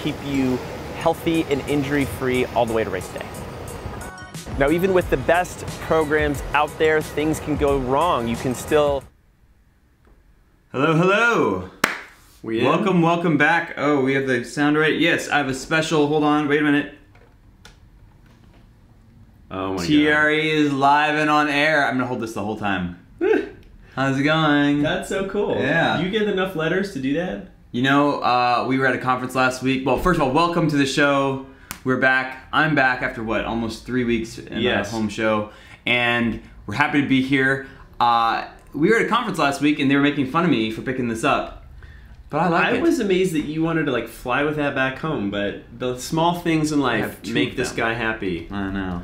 keep you healthy and injury-free all the way to race day. Now, even with the best programs out there, things can go wrong. You can still... Hello, hello. We welcome back. Oh, we have the sound right. Yes, I have a special, hold on, wait a minute. Oh my TRE is live and on air. I'm gonna hold this the whole time. How's it going? That's so cool. Yeah. Do you get enough letters to do that? You know, we were at a conference last week. Well, first of all, welcome to the show. We're back. I'm back after what, almost 3 weeks in a home show. And we're happy to be here. We were at a conference last week and they were making fun of me for picking this up. But I like it. I was amazed that you wanted to like fly with that back home, but the small things in life make this guy happy. I know.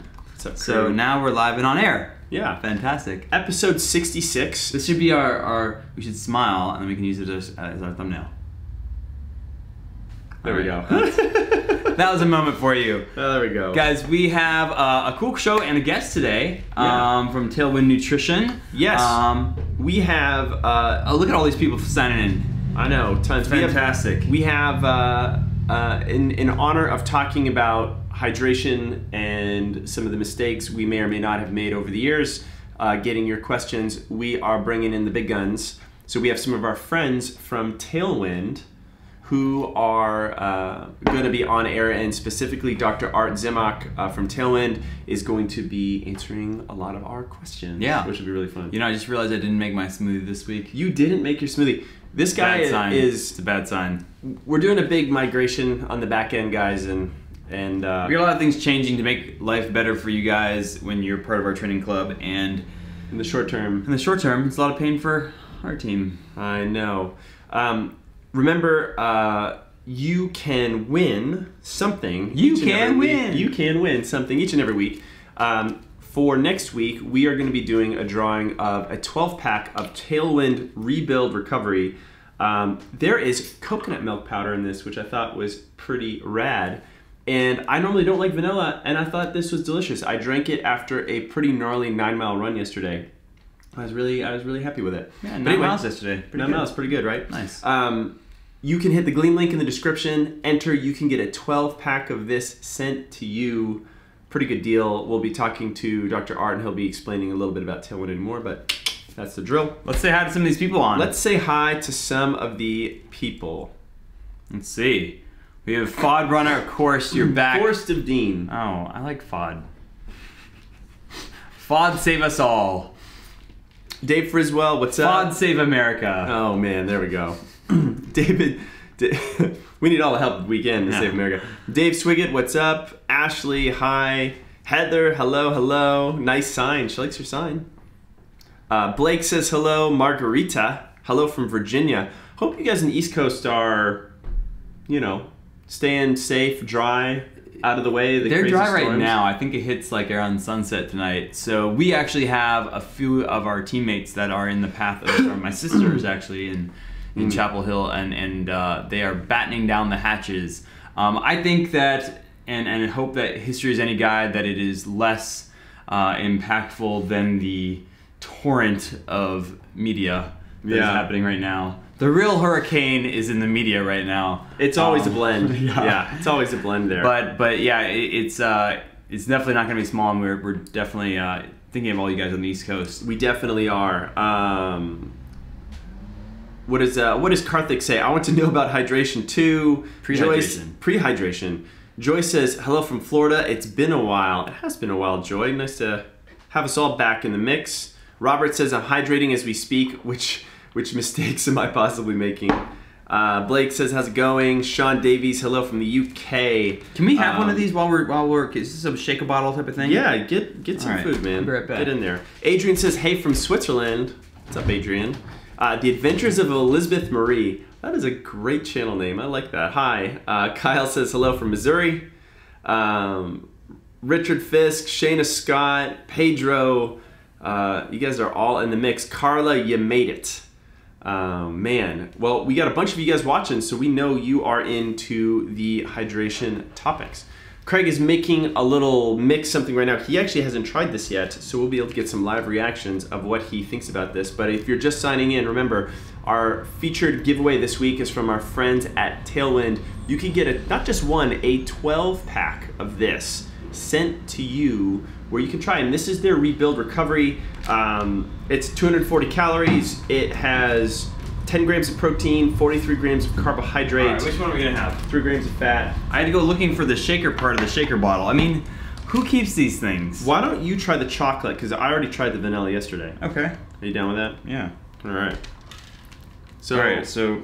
So now we're live and on air. Yeah. Fantastic. Episode 66. This should be our we should smile and then we can use it as our thumbnail. There we go. That was a moment for you. Oh, there we go. Guys, we have a cool show and a guest today from Tailwind Nutrition. Yes. We have... look at all these people signing in. I know, tons. Fantastic. We have in honor of talking about hydration and some of the mistakes we may or may not have made over the years, getting your questions, we are bringing in the big guns. So we have some of our friends from Tailwind who are going to be on air, and specifically Dr. Art Zemach from Tailwind is going to be answering a lot of our questions, which will be really fun. You know, I just realized I didn't make my smoothie this week. You didn't make your smoothie. This guy it's a bad sign. We're doing a big migration on the back end, guys, and we got a lot of things changing to make life better for you guys when you're part of our training club, and in the short term, it's a lot of pain for our team. I know. Remember, you can win something. You can win something each and every week. For next week, we are going to be doing a drawing of a 12-pack of Tailwind Rebuild Recovery. There is coconut milk powder in this, which I thought was pretty rad. And I normally don't like vanilla, and I thought this was delicious. I drank it after a pretty gnarly 9-mile run yesterday. I was really happy with it. Yeah, 9 miles yesterday. 9 miles, pretty good, right? Nice. You can hit the Gleam link in the description, enter, you can get a 12-pack of this sent to you. Pretty good deal. We'll be talking to Dr. Art and he'll be explaining a little bit about Tailwind and more, but that's the drill. Let's say hi to some of these people on. Let's say hi to some of the people. Let's see. We have Fod Runner, of course, you're back. Forrest of Dean. Oh, I like Fod. Fod save us all. Dave Friswell, what's up? Fod save America. Oh man, there we go. David, we need all the help weekend to save America. Dave Swiggett, what's up? Ashley, hi. Heather, hello, hello. Nice sign, she likes your sign. Blake says hello. Margarita, hello from Virginia. Hope you guys in the East Coast are, you know, staying safe, dry, out of the way. They're dry right now. I think it hits like around sunset tonight. So we actually have a few of our teammates that are in the path of my sisters actually in Chapel Hill, and they are battening down the hatches. I think that, and hope that history is any guide, that it is less impactful than the torrent of media that is happening right now. The real hurricane is in the media right now. It's always a blend. Yeah, it's always a blend there. But yeah, it's definitely not going to be small, and we're definitely thinking of all you guys on the East Coast. We definitely are. What does Karthik say? I want to know about hydration too. Pre-hydration. Joyce says, hello from Florida. It's been a while. It has been a while, Joy. Nice to have us all back in the mix. Robert says, I'm hydrating as we speak. Which mistakes am I possibly making? Blake says, how's it going? Sean Davies, hello from the UK. Can we have one of these while we're is this a shake a bottle type of thing? Yeah, get some food, man. I'll be right back. Get in there. Adrian says, hey from Switzerland. What's up, Adrian? The Adventures of Elizabeth Marie. That is a great channel name. I like that. Hi. Kyle says hello from Missouri. Richard Fisk, Shayna Scott, Pedro. You guys are all in the mix. Carla, you made it. Man. Well, we got a bunch of you guys watching, so we know you are into the hydration topics. Craig is making a little mix something right now. He actually hasn't tried this yet, so we'll be able to get some live reactions of what he thinks about this. But if you're just signing in, remember, our featured giveaway this week is from our friends at Tailwind. You can get not just one, a 12-pack of this sent to you where you can try. And this is their Rebuild Recovery. It's 240 calories. It has 10 grams of protein, 43 grams of carbohydrate. All right, which one are we gonna have? 3 grams of fat. I had to go looking for the shaker part of the shaker bottle. I mean, who keeps these things? Why don't you try the chocolate? Because I already tried the vanilla yesterday. Okay. Are you down with that? Yeah. All right. All right, so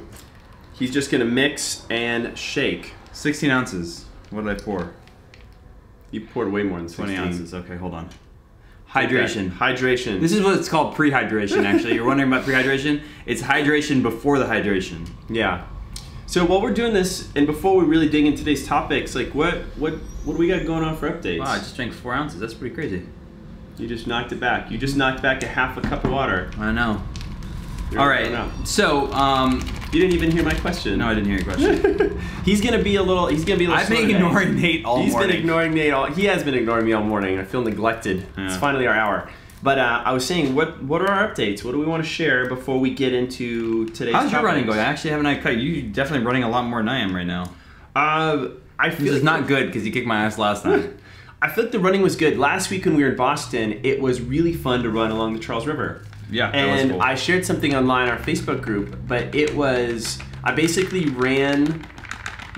he's just gonna mix and shake. 16 ounces. What did I pour? You poured way more than 16. 20 ounces. Okay, hold on. Hydration. Okay. Hydration. This is what it's called, pre-hydration, actually. You're wondering about pre-hydration? It's hydration before the hydration. Yeah. So while we're doing this, and before we really dig into today's topics, like what do we got going on for updates? Wow, I just drank 4 ounces. That's pretty crazy. You just knocked it back. You just knocked back a half a cup of water. I know. All right. So, you didn't even hear my question. No, I didn't hear your question. He's gonna be a little. I've been ignoring Nate all morning. He's been ignoring Nate all. He has been ignoring me all morning. I feel neglected. Yeah. It's finally our hour. But I was saying, what are our updates? What do we want to share before we get into today's How's your running going? I actually haven't cut. You're definitely running a lot more than I am right now. I feel this is not good because you kicked my ass last time. I feel like the running was good. Last week when we were in Boston, it was really fun to run along the Charles River. Yeah, that and was cool. I shared something online on our Facebook group, but it was, I basically ran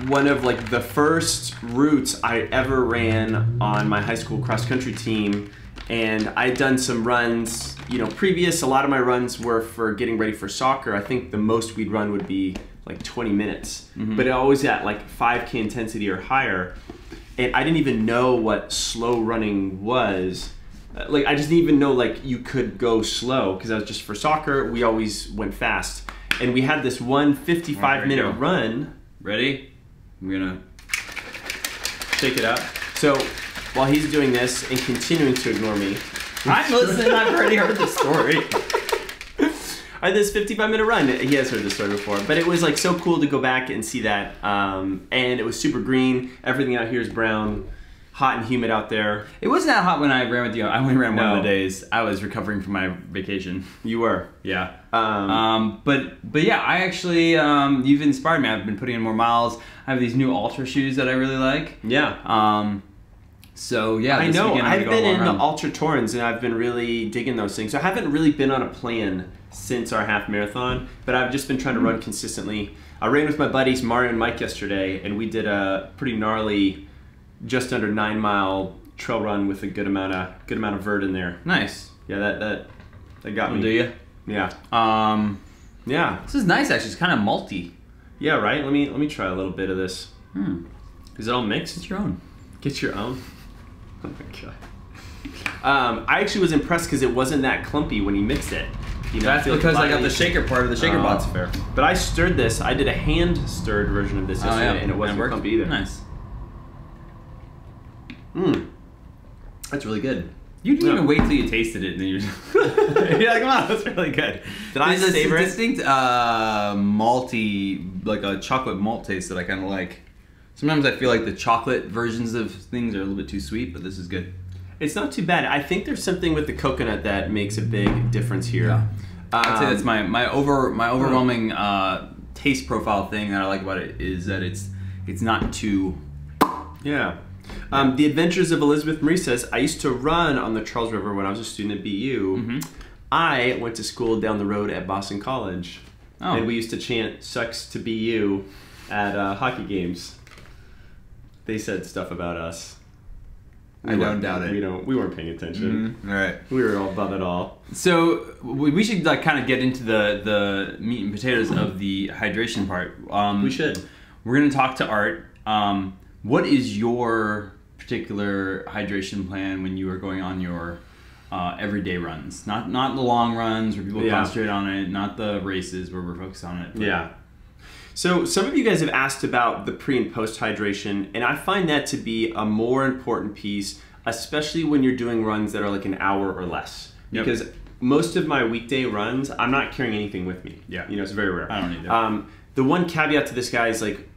one of like the first routes I ever ran on my high school cross country team, and I'd done some runs, you know, previous. A lot of my runs were for getting ready for soccer. I think the most we'd run would be like 20 minutes, but it always at like 5K intensity or higher, and I didn't even know what slow running was. Like, I just didn't even know, like, you could go slow, because I was just for soccer, we always went fast. And we had this one 55-minute run. Ready? I'm gonna shake it up. So, while he's doing this and continuing to ignore me. I'm listening, I've already heard the story. I had this 55-minute run. He has heard this story before. But it was, like, so cool to go back and see that. And it was super green. Everything out here is brown. Hot and humid out there. It wasn't that hot when I ran with you. I only ran one of the days. I was recovering from my vacation. You were? Yeah. But yeah, I actually, you've inspired me. I've been putting in more miles. I have these new Ultra shoes that I really like. Yeah. So yeah, I know. I've been in the Ultra Torns and I've been really digging those things. So I haven't really been on a plan since our half marathon, but I've just been trying to run consistently. I ran with my buddies Mario and Mike yesterday, and we did a pretty gnarly, just under 9-mile trail run with a good amount of vert in there. Nice. Yeah, that got me. Do you? Yeah. Yeah. This is nice actually. It's kind of malty. Yeah, right. Let me try a little bit of this. Is it all mixed? It's your own. Get your own. Oh my god. I actually was impressed because it wasn't that clumpy when he mixed it. You know, that's because I got the shaker part of the shaker bottle. That's fair. But I stirred this. I did a hand stirred version of this yesterday, and it wasn't clumpy either. Nice. That's really good. You didn't even wait till you tasted it, and then you're like, wow, that's really good. Did I savor it? There's a distinct malty, like a chocolate malt taste that I kind of like. Sometimes I feel like the chocolate versions of things are a little bit too sweet, but this is good. It's not too bad. I think there's something with the coconut that makes a big difference here. Yeah. I'd say that's my overwhelming taste profile thing that I like about it is that it's not too. Yeah. The Adventures of Elizabeth Marie says, I used to run on the Charles River when I was a student at BU. I went to school down the road at Boston College. And we used to chant "Sucks to BU" at hockey games. They said stuff about us. I don't doubt it. We weren't paying attention. All right. We were all above it all. So we should like kind of get into the meat and potatoes of the hydration part. We should. We're gonna talk to Art. What is your particular hydration plan when you are going on your everyday runs? Not the long runs where people concentrate on it, not the races where we're focused on it. Yeah. So some of you guys have asked about the pre and post hydration, and I find that to be a more important piece, especially when you're doing runs that are like an hour or less. Because most of my weekday runs, I'm not carrying anything with me. Yeah. It's very rare. I don't need that. The one caveat to this, guy, is like,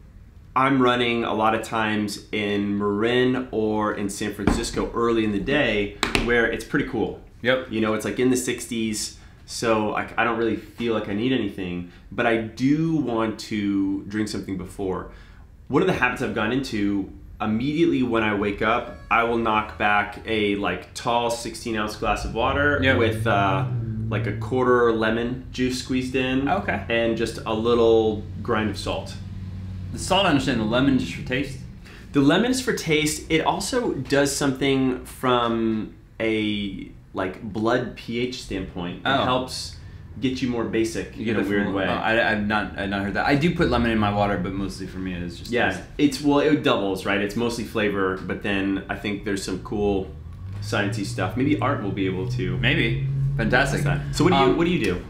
I'm running a lot of times in Marin or in San Francisco early in the day where it's pretty cool. Yep. You know, it's like in the 60s, so I don't really feel like I need anything, but I do want to drink something before. One of the habits I've gone into, immediately when I wake up, I will knock back a like tall 16-ounce glass of water with like a quarter lemon juice squeezed in, and just a little grind of salt. The salt, I understand. The lemon just for taste? The lemon is for taste. It also does something from a like blood pH standpoint. It helps get you more basic in a weird way. I've not heard that. I do put lemon in my water, but mostly for me it is just taste. It doubles, right? It's mostly flavor, but then I think there's some cool sciencey stuff. Maybe Art will be able to. Maybe. Fantastic. So what do you do?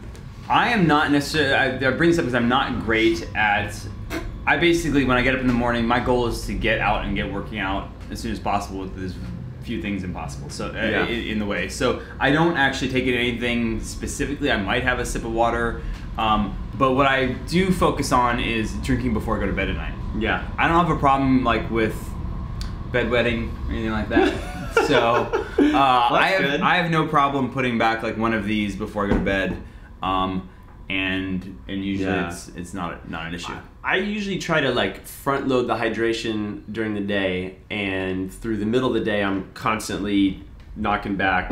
I am not necessarily. That brings up because I'm not great at. I basically, when I get up in the morning, my goal is to get out and get working out as soon as possible with as few things impossible. So in the way. So I don't actually take in anything specifically. I might have a sip of water, but what I do focus on is drinking before I go to bed at night. Yeah. I don't have a problem like with bedwetting or anything like that. So I have no problem putting back like one of these before I go to bed. And usually it's not an issue. I usually try to like front load the hydration during the day, and through the middle of the day I'm constantly knocking back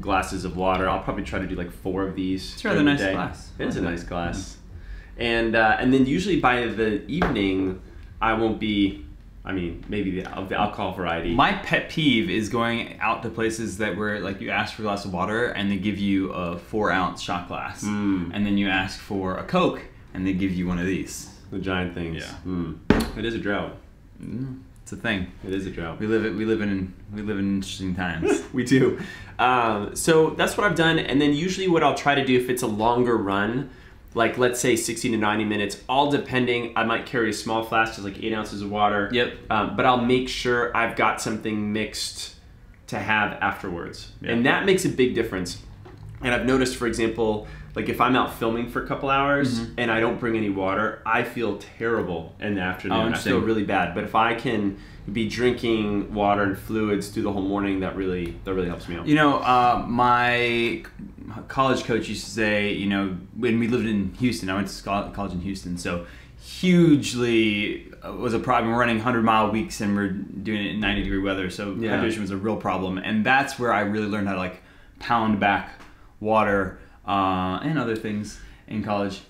glasses of water. I'll probably try to do like 4 of these. It's a rather nice glass. It is a nice glass. And then usually by the evening I won't be, I mean, maybe the alcohol variety. My pet peeve is going out to places that where like you ask for a glass of water and they give you a 4-ounce shot glass, and then you ask for a Coke and they give you one of these. The giant things. Yeah. It is a drought. It's a thing. It is a drought. We live in interesting times. We do. So that's what I've done, and then usually what I'll try to do if it's a longer run, like let's say 60 to 90 minutes, all depending, I might carry a small flask, just like 8 ounces of water. Yep. But I'll make sure I've got something mixed to have afterwards. Yep. And that makes a big difference. And I've noticed, for example, like if I'm out filming for a couple hours and I don't bring any water, I feel terrible in the afternoon. I feel really bad. But if I can be drinking water and fluids through the whole morning, that really helps me out. You know, my college coach used to say, you know, when we lived in Houston, I went to college in Houston, so hugely was a problem. We're running 100-mile weeks and we're doing it in 90-degree weather, so hydration was a real problem. And that's where I really learned how to like pound back water and other things in college.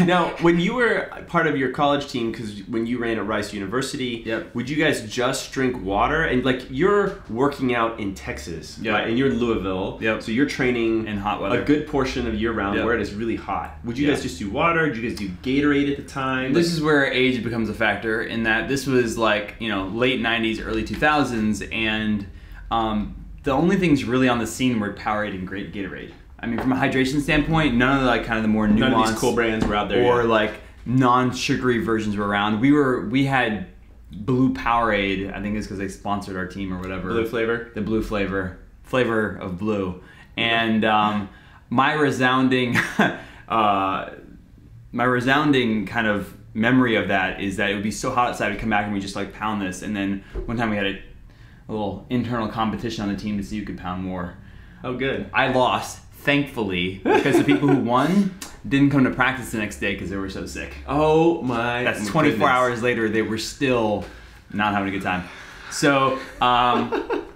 Now, when you were part of your college team, because when you ran at Rice University, would you guys just drink water? And like you're working out in Texas, right? And you're in Louisville, so you're training in hot weather a good portion of year round where it is really hot. Would you guys just do water? Did you guys do Gatorade at the time? This is where age becomes a factor, in that this was like, you know, late 90s, early 2000s, and the only things really on the scene were Powerade and great Gatorade. I mean, from a hydration standpoint, none of the like kind of the more nuanced, none of these cool brands were out there, or like non-sugary versions were around. We had Blue Powerade. I think it's because they sponsored our team or whatever. Blue flavor. The blue flavor of blue, and my resounding kind of memory of that is that it would be so hot outside. We'd come back and we just like pound this, and then one time we had a little internal competition on the team to see who could pound more. Oh, good. I lost, thankfully, because the people who won didn't come to practice the next day because they were so sick. Oh my! That's 24 hours later. They were still not having a good time. So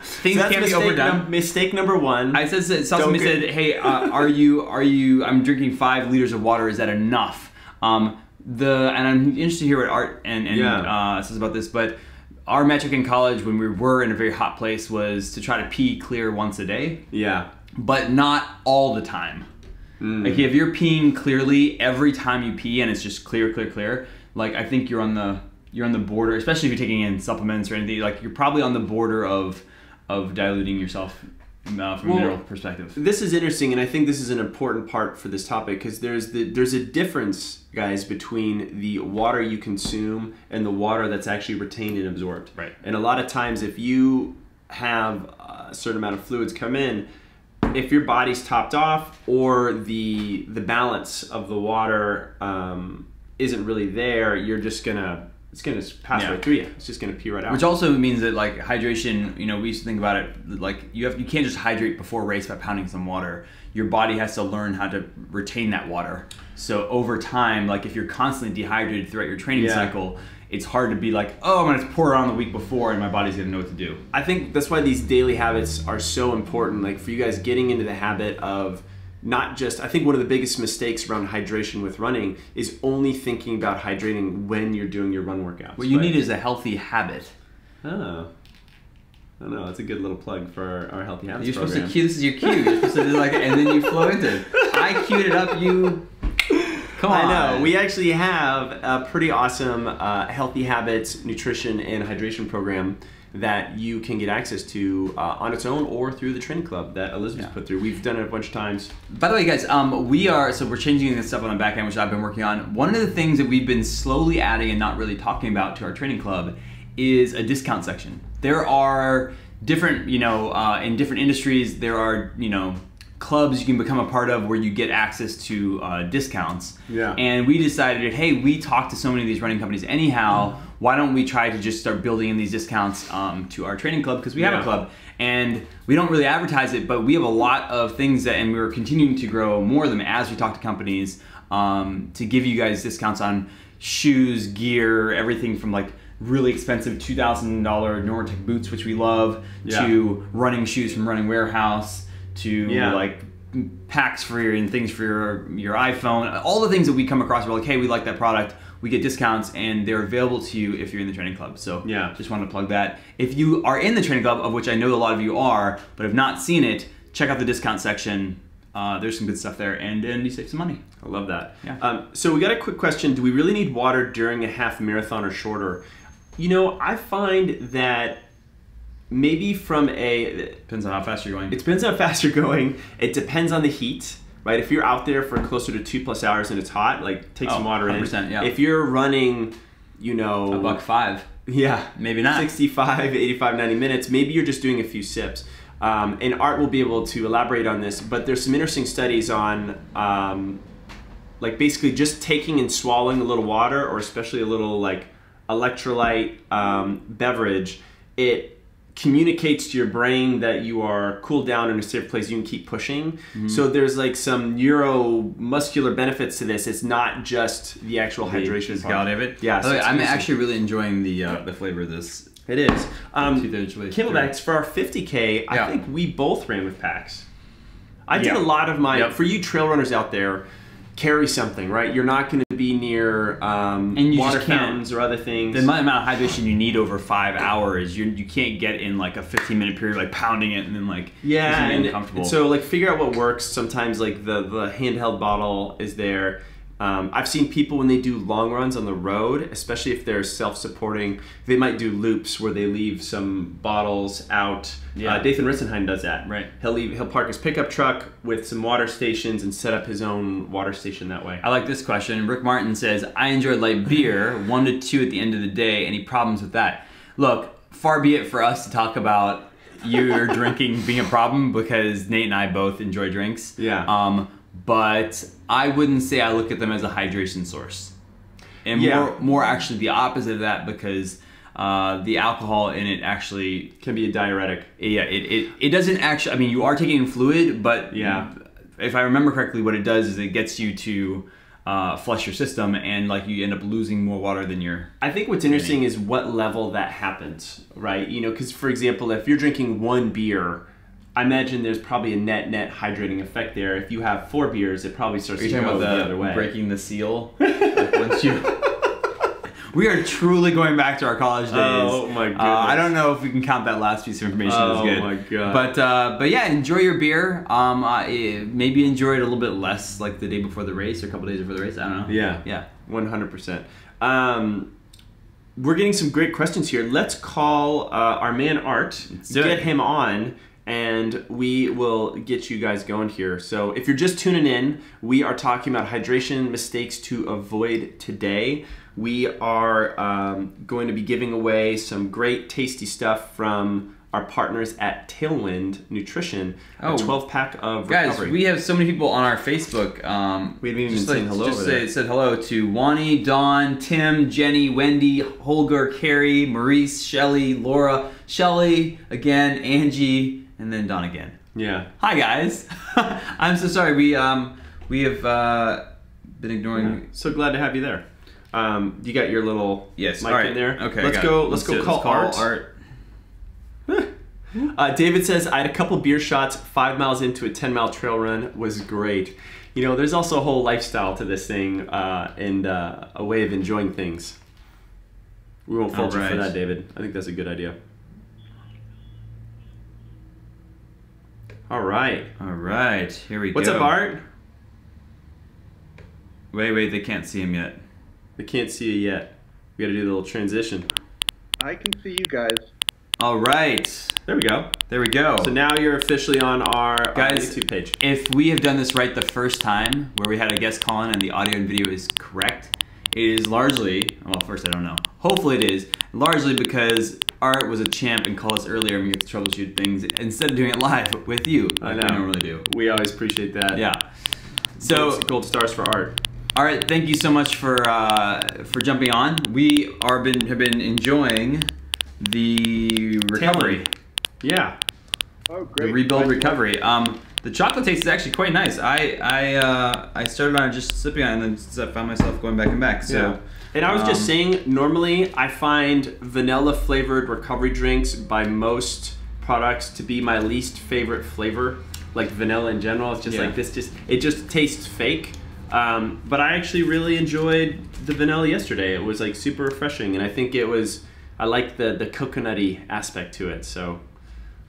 things can't be overdone. Mistake number 1. I said, somebody said, "Hey, are you? I'm drinking 5 liters of water. Is that enough?" And I'm interested to hear what Art and says about this, but our metric in college when we were in a very hot place was to try to pee clear once a day. Yeah. But not all the time. Like if you're peeing clearly every time you pee and it's just clear, like I think you're on the border, especially if you're taking in supplements or anything, like you're probably on the border of diluting yourself from a mineral perspective. This is interesting, and I think this is an important part for this topic, because there's a difference, guys, between the water you consume and the water that's actually retained and absorbed. Right. And a lot of times if you have a certain amount of fluids come in, if your body's topped off or the balance of the water isn't really there, you're just gonna it's going to pass right through you. It's just going to pee right out. Which also means that like hydration, we used to think about it like you can't just hydrate before a race by pounding some water. Your body has to learn how to retain that water. So over time, like if you're constantly dehydrated throughout your training cycle, it's hard to be like, oh, I'm gonna pour it on the week before and my body's gonna know what to do. I think that's why these daily habits are so important. Like for you guys getting into the habit of not just, I think one of the biggest mistakes around hydration with running is only thinking about hydrating when you're doing your run workouts. What you need is a healthy habit. Oh. I don't know, that's a good little plug for our healthy habits You're program. supposed to cue, this is your cue. You're supposed to do like, and then you flow into it. I queued it up, you... Come on. I know. We actually have a pretty awesome healthy habits, nutrition, and hydration program that you can get access to on its own or through the training club that Elizabeth's put through. We've done it a bunch of times. By the way, guys, we're changing this stuff on the back end, which I've been working on. One of the things that we've been slowly adding and not really talking about to our training club is a discount section. There are different, in different industries, there are, clubs you can become a part of where you get access to discounts. Yeah. And we decided, hey, we talk to so many of these running companies anyhow, why don't we try to just start building in these discounts to our training club, because we have a club. And we don't really advertise it, but we have a lot of things and we're continuing to grow more of them as we talk to companies to give you guys discounts on shoes, gear, everything from like really expensive $2,000 Nortec boots, which we love, to running shoes from Running Warehouse, to like packs for and things for your iPhone, all the things that we come across. We're like, hey, we like that product. We get discounts and they're available to you if you're in the training club. So just wanted to plug that. If you are in the training club, of which I know a lot of you are, but have not seen it, check out the discount section. There's some good stuff there, and you save some money. I love that. Yeah. So we got a quick question. Do we really need water during a half marathon or shorter? I find that maybe depends on how fast you're going. It depends on how fast you're going. It depends on the heat, right? If you're out there for closer to 2+ hours and it's hot, like take some water in. Yeah. If you're running, $1.05. Yeah. Maybe not. 65, 85, 90 minutes, maybe you're just doing a few sips. And Art will be able to elaborate on this, but there's some interesting studies on like basically just taking and swallowing a little water, or especially a little like electrolyte beverage. It communicates to your brain that you are cooled down in a safe place, you can keep pushing. So there's like some neuromuscular benefits to this. It's not just the actual hydration part. Of it. Yeah, so I'm actually really enjoying the flavor of this. It is. Camelbacks for our 50K, I think we both ran with packs. I did a lot of my, for you trail runners out there, carry something, right? You're not going to be near water fountains or other things. The amount of hydration you need over 5 hours, you can't get in like a 15-minute period, like pounding it and then like uncomfortable. So like figure out what works. Sometimes like the handheld bottle is there. I've seen people when they do long runs on the road, especially if they're self-supporting, they might do loops where they leave some bottles out. Dathan Ritzenheim does that. Right. He'll park his pickup truck with some water stations and set up his own water station that way. I like this question. Rick Martin says, I enjoy light beer, 1 to 2 at the end of the day. Any problems with that? Look, far be it for us to talk about your drinking being a problem, because Nate and I both enjoy drinks. Yeah. But I wouldn't say I look at them as a hydration source. And more actually the opposite of that, because the alcohol in it actually can be a diuretic. Yeah, it doesn't actually, I mean, you are taking in fluid, but if I remember correctly, what it does is it gets you to flush your system, and like you end up losing more water than you're... I think what's interesting is what level that happens, right? Because for example, if you're drinking 1 beer, I imagine there's probably a net hydrating effect there. If you have 4 beers, it probably starts to go the other way. Breaking the seal? Like once you... We are truly going back to our college days. Oh my goodness. I don't know if we can count that last piece of information as good. Oh my god. But yeah, enjoy your beer. Maybe enjoy it a little bit less, like the day before the race or a couple days before the race. I don't know. Yeah. 100%. We're getting some great questions here. Let's call our man Art. Get him on, and we will get you guys going here. So if you're just tuning in, we are talking about hydration mistakes to avoid today. We are going to be giving away some great tasty stuff from our partners at Tailwind Nutrition, a 12-pack of recovery. Guys, we have so many people on our Facebook. We haven't even said hello over there. Said hello to Wani, Dawn, Tim, Jenny, Wendy, Holger, Carrie, Maurice, Shelly, Laura, Shelly, again, Angie, and then Dawn again. Yeah. Hi, guys. I'm so sorry. We have been ignoring. Yeah. So glad to have you there. You got your little mic in there. Okay. Let's go call Art. David says, I had a couple beer shots 5 miles into a 10-mile trail run. Was great. You know, there's also a whole lifestyle to this thing and a way of enjoying things. We won't fault you for that, David. I think that's a good idea. All right. Here we go. What's up, Art? Wait, they can't see him yet. They can't see you yet. We got to do the little transition. I can see you guys. All right. There we go. So now you're officially on our YouTube page. If we have done this right the first time, where we had a guest call in and the audio and video is correct, it is largely, well, first I don't know. Hopefully it is, largely because Art was a champ and called us earlier and we get to troubleshoot things instead of doing it live with you, like we normally do. We always appreciate that. Yeah. So gold stars for Art. All right, thank you so much for jumping on. We have been enjoying the recovery. Yeah. Oh, great. The rebuild recovery. The chocolate taste is actually quite nice. I started on just sipping on it and then I found myself going back and back. So. Yeah. And I was just saying, normally I find vanilla flavored recovery drinks by most products to be my least favorite flavor. Like vanilla in general, it's just like this. It just tastes fake. But I actually really enjoyed the vanilla yesterday. It was like super refreshing, and I think I like the coconutty aspect to it. So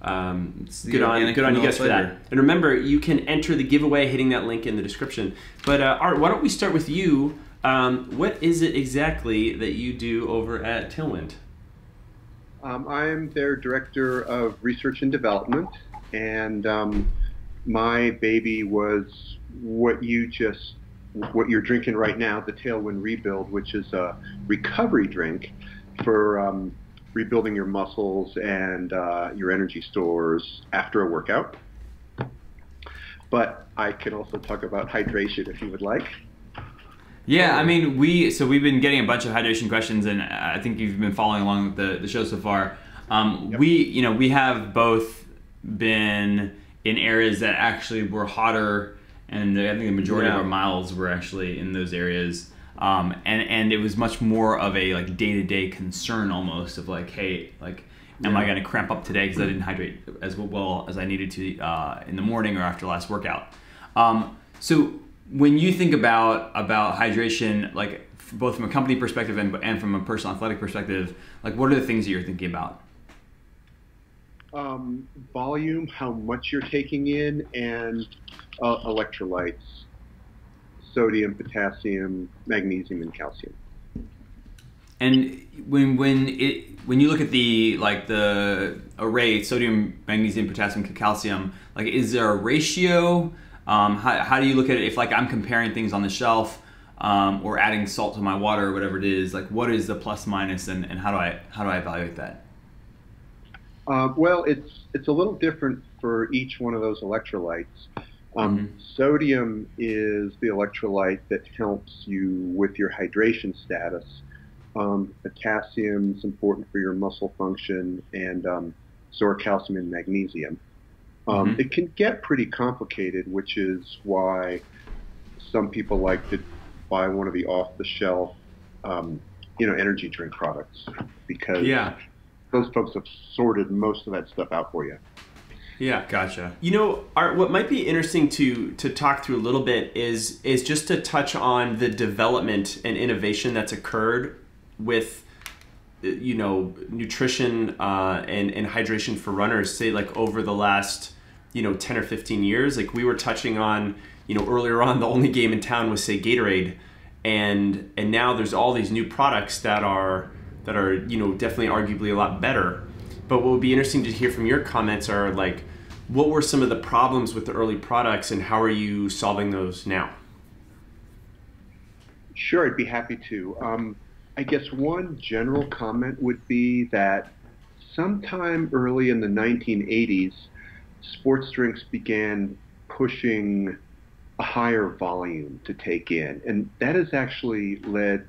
good on you guys for that. And remember, you can enter the giveaway hitting that link in the description. But Art, why don't we start with you? What is it exactly that you do over at Tailwind? I'm their director of research and development, and my baby was what you're drinking right now, the Tailwind Rebuild, which is a recovery drink for rebuilding your muscles and your energy stores after a workout. But I can also talk about hydration if you would like. Yeah, I mean, we've been getting a bunch of hydration questions, and I think you've been following along with the show so far. Yep. We have both been in areas that actually were hotter, and I think the majority of our miles were actually in those areas. And it was much more of a like day-to-day concern almost of like, hey, like, am I going to cramp up today because I didn't hydrate as well as I needed to in the morning or after last workout? So when you think about hydration, like both from a company perspective and from a personal athletic perspective, like what are the things that you're thinking about? Volume, how much you're taking in, and electrolytes, sodium, potassium, magnesium, and calcium. And when you look at the array, sodium, magnesium, potassium, calcium, like is there a ratio? How do you look at it if like I'm comparing things on the shelf or adding salt to my water or whatever it is? Like what is the plus minus and how do I evaluate that? Well, it's a little different for each one of those electrolytes. Sodium is the electrolyte that helps you with your hydration status. Potassium is important for your muscle function, and so are calcium and magnesium. It can get pretty complicated, which is why some people like to buy one of the off-the-shelf, energy drink products, because those folks have sorted most of that stuff out for you. Yeah, gotcha. You know, Art, what might be interesting to talk through a little bit is just to touch on the development and innovation that's occurred with, nutrition and hydration for runners, say like over the last 10 or 15 years. Like we were touching on, earlier on, the only game in town was say Gatorade, and now there's all these new products that are definitely arguably a lot better. But what would be interesting to hear from your comments are like, what were some of the problems with the early products and how are you solving those now? Sure, I'd be happy to. I guess one general comment would be that sometime early in the 1980s, sports drinks began pushing a higher volume to take in. And that has actually led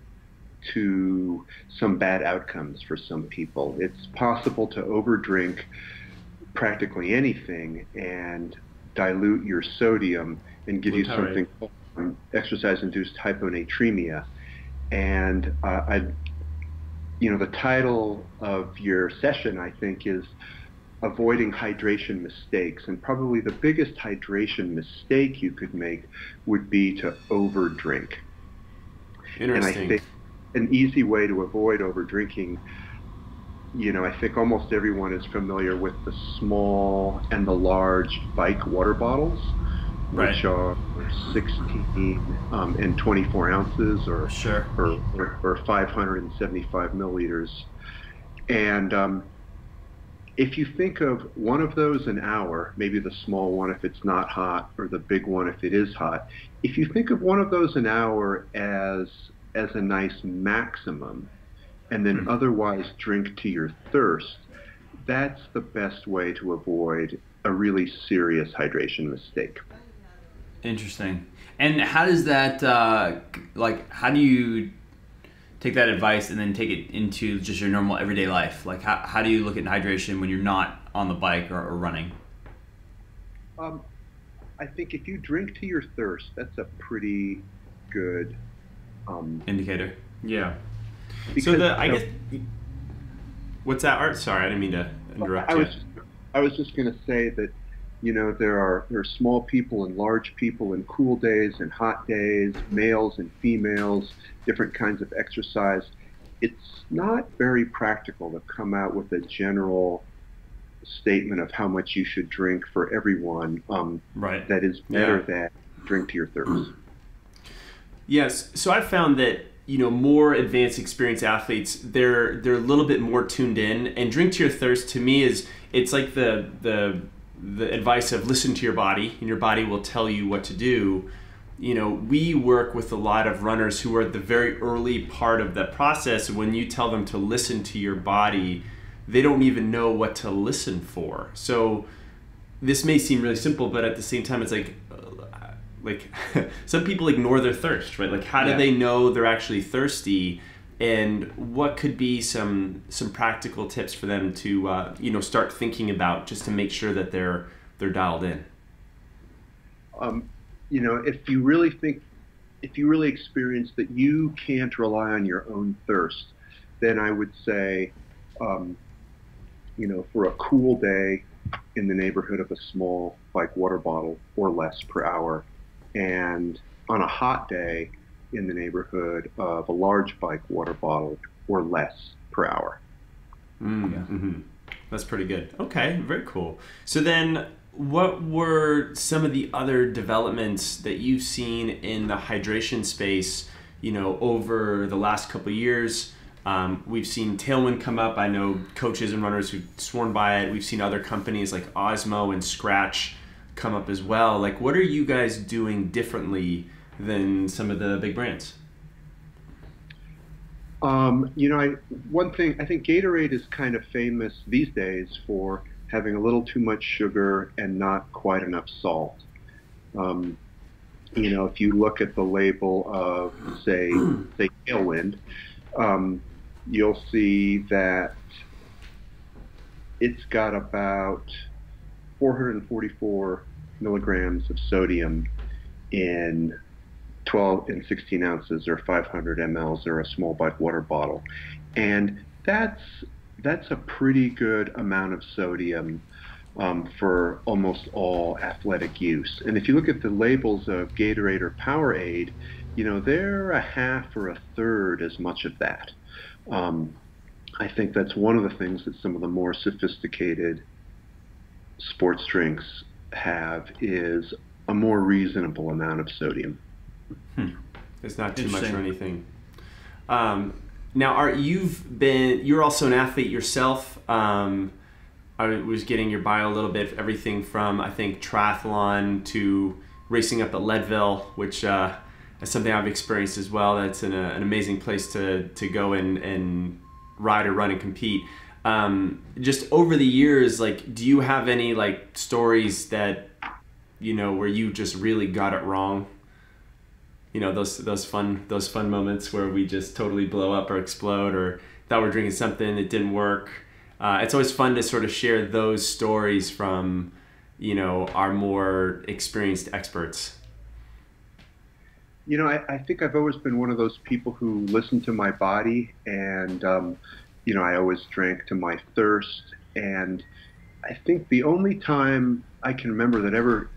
to some bad outcomes for some people. It's possible to overdrink practically anything and dilute your sodium and give you something called exercise-induced hyponatremia. And the title of your session, I think, is avoiding hydration mistakes. And probably the biggest hydration mistake you could make would be to overdrink. Interesting. And I think an easy way to avoid overdrinking, I think almost everyone is familiar with the small and the large bike water bottles, right, which are 16 and 24 ounces or 575 milliliters. And if you think of one of those an hour, maybe the small one if it's not hot, or the big one if it is hot, if you think of one of those an hour as a nice maximum, and then otherwise drink to your thirst, that's the best way to avoid a really serious hydration mistake. Interesting. And how does that, how do you take that advice and then take it into just your normal everyday life? Like, how do you look at hydration when you're not on the bike or running? I think if you drink to your thirst, that's a pretty good indicator. Yeah. Because, I guess, what's that, Art? Sorry, I didn't mean to interrupt you. I was just going to say that, there are small people and large people and cool days and hot days, males and females, different kinds of exercise. It's not very practical to come out with a general statement of how much you should drink for everyone. Right. That is better than drink to your thirst. Yes. So I've found that more advanced, experienced athletes, they're a little bit more tuned in. And drink to your thirst, to me, it's like the advice of listen to your body, and your body will tell you what to do. We work with a lot of runners who are at the very early part of that process. When you tell them to listen to your body, they don't even know what to listen for. So this may seem really simple, but at the same time, it's like some people ignore their thirst, right? Like, how do they know they're actually thirsty? And what could be some practical tips for them to start thinking about, just to make sure that they're dialed in? If you really experience that you can't rely on your own thirst, then I would say, for a cool day, in the neighborhood of a small bike water bottle or less per hour, and on a hot day, in the neighborhood of a large bike water bottle or less per hour. Mm-hmm. That's pretty good. Okay, very cool. So then, what were some of the other developments that you've seen in the hydration space, over the last couple of years? We've seen Tailwind come up. I know coaches and runners who've sworn by it. We've seen other companies like Osmo and Scratch come up as well. Like, what are you guys doing differently than some of the big brands? One thing, I think Gatorade is kind of famous these days for having a little too much sugar and not quite enough salt. If you look at the label of, say Tailwind, you'll see that it's got about 444 milligrams of sodium in 12 and 16 ounces or 500 mLs or a small bike water bottle. And that's a pretty good amount of sodium for almost all athletic use. And if you look at the labels of Gatorade or Powerade, they're a half or a third as much of that. I think that's one of the things that some of the more sophisticated sports drinks have, is a more reasonable amount of sodium. It's not too much or anything. Now, Art, you're also an athlete yourself. I was getting your bio a little bit, everything from, I think, triathlon to racing up at Leadville, which is something I've experienced as well. That's an amazing place to go and ride or run and compete. just over the years, like, do you have any like stories that, you know, where you just really got it wrong? You know, those fun moments where we just totally blow up or explode, or thought we're drinking something that didn't work. It's always fun to sort of share those stories from, you know, our more experienced experts. You know, I think I've always been one of those people who listen to my body, and you know, I always drank to my thirst. And I think the only time I can remember that ever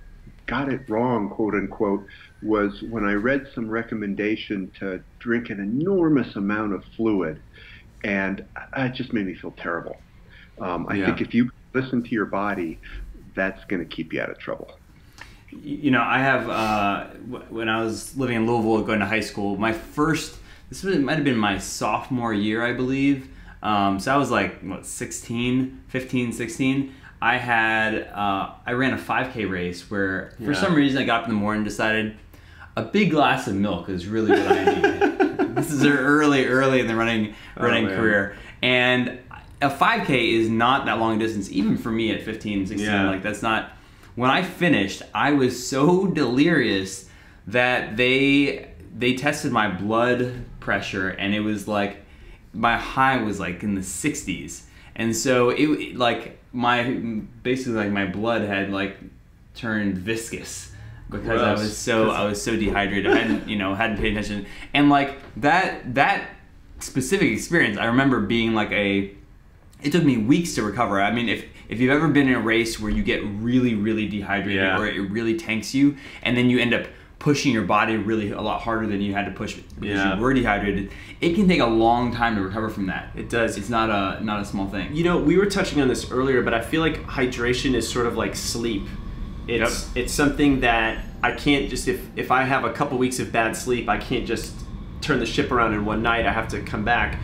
got it wrong, quote unquote, was when I read some recommendation to drink an enormous amount of fluid, and it just made me feel terrible. I think if you listen to your body, that's going to keep you out of trouble. You know, I have, when I was living in Louisville, going to high school, this might have been my sophomore year, I believe. So I was like, what, 15, 16. I ran a 5K race where, for some reason, I got up in the morning and decided a big glass of milk is really what I need. This is early in the running career. And a 5K is not that long a distance, even for me at 15, 16. Like, that's not... When I finished, I was so delirious that they tested my blood pressure, and it was like, my high was like in the 60s. And so it like basically like my blood had like turned viscous because I was so dehydrated. I hadn't paid attention. And like that specific experience, I remember being like it took me weeks to recover. I mean, if you've ever been in a race where you get really, really dehydrated or it really tanks you, and then you end up pushing your body really a lot harder than you had to push because you were dehydrated, it can take a long time to recover from that. It does. It's not a small thing. You know, we were touching on this earlier, but I feel like hydration is sort of like sleep. It's something that I can't just, if I have a couple weeks of bad sleep, I can't just turn the ship around in one night. I have to come back.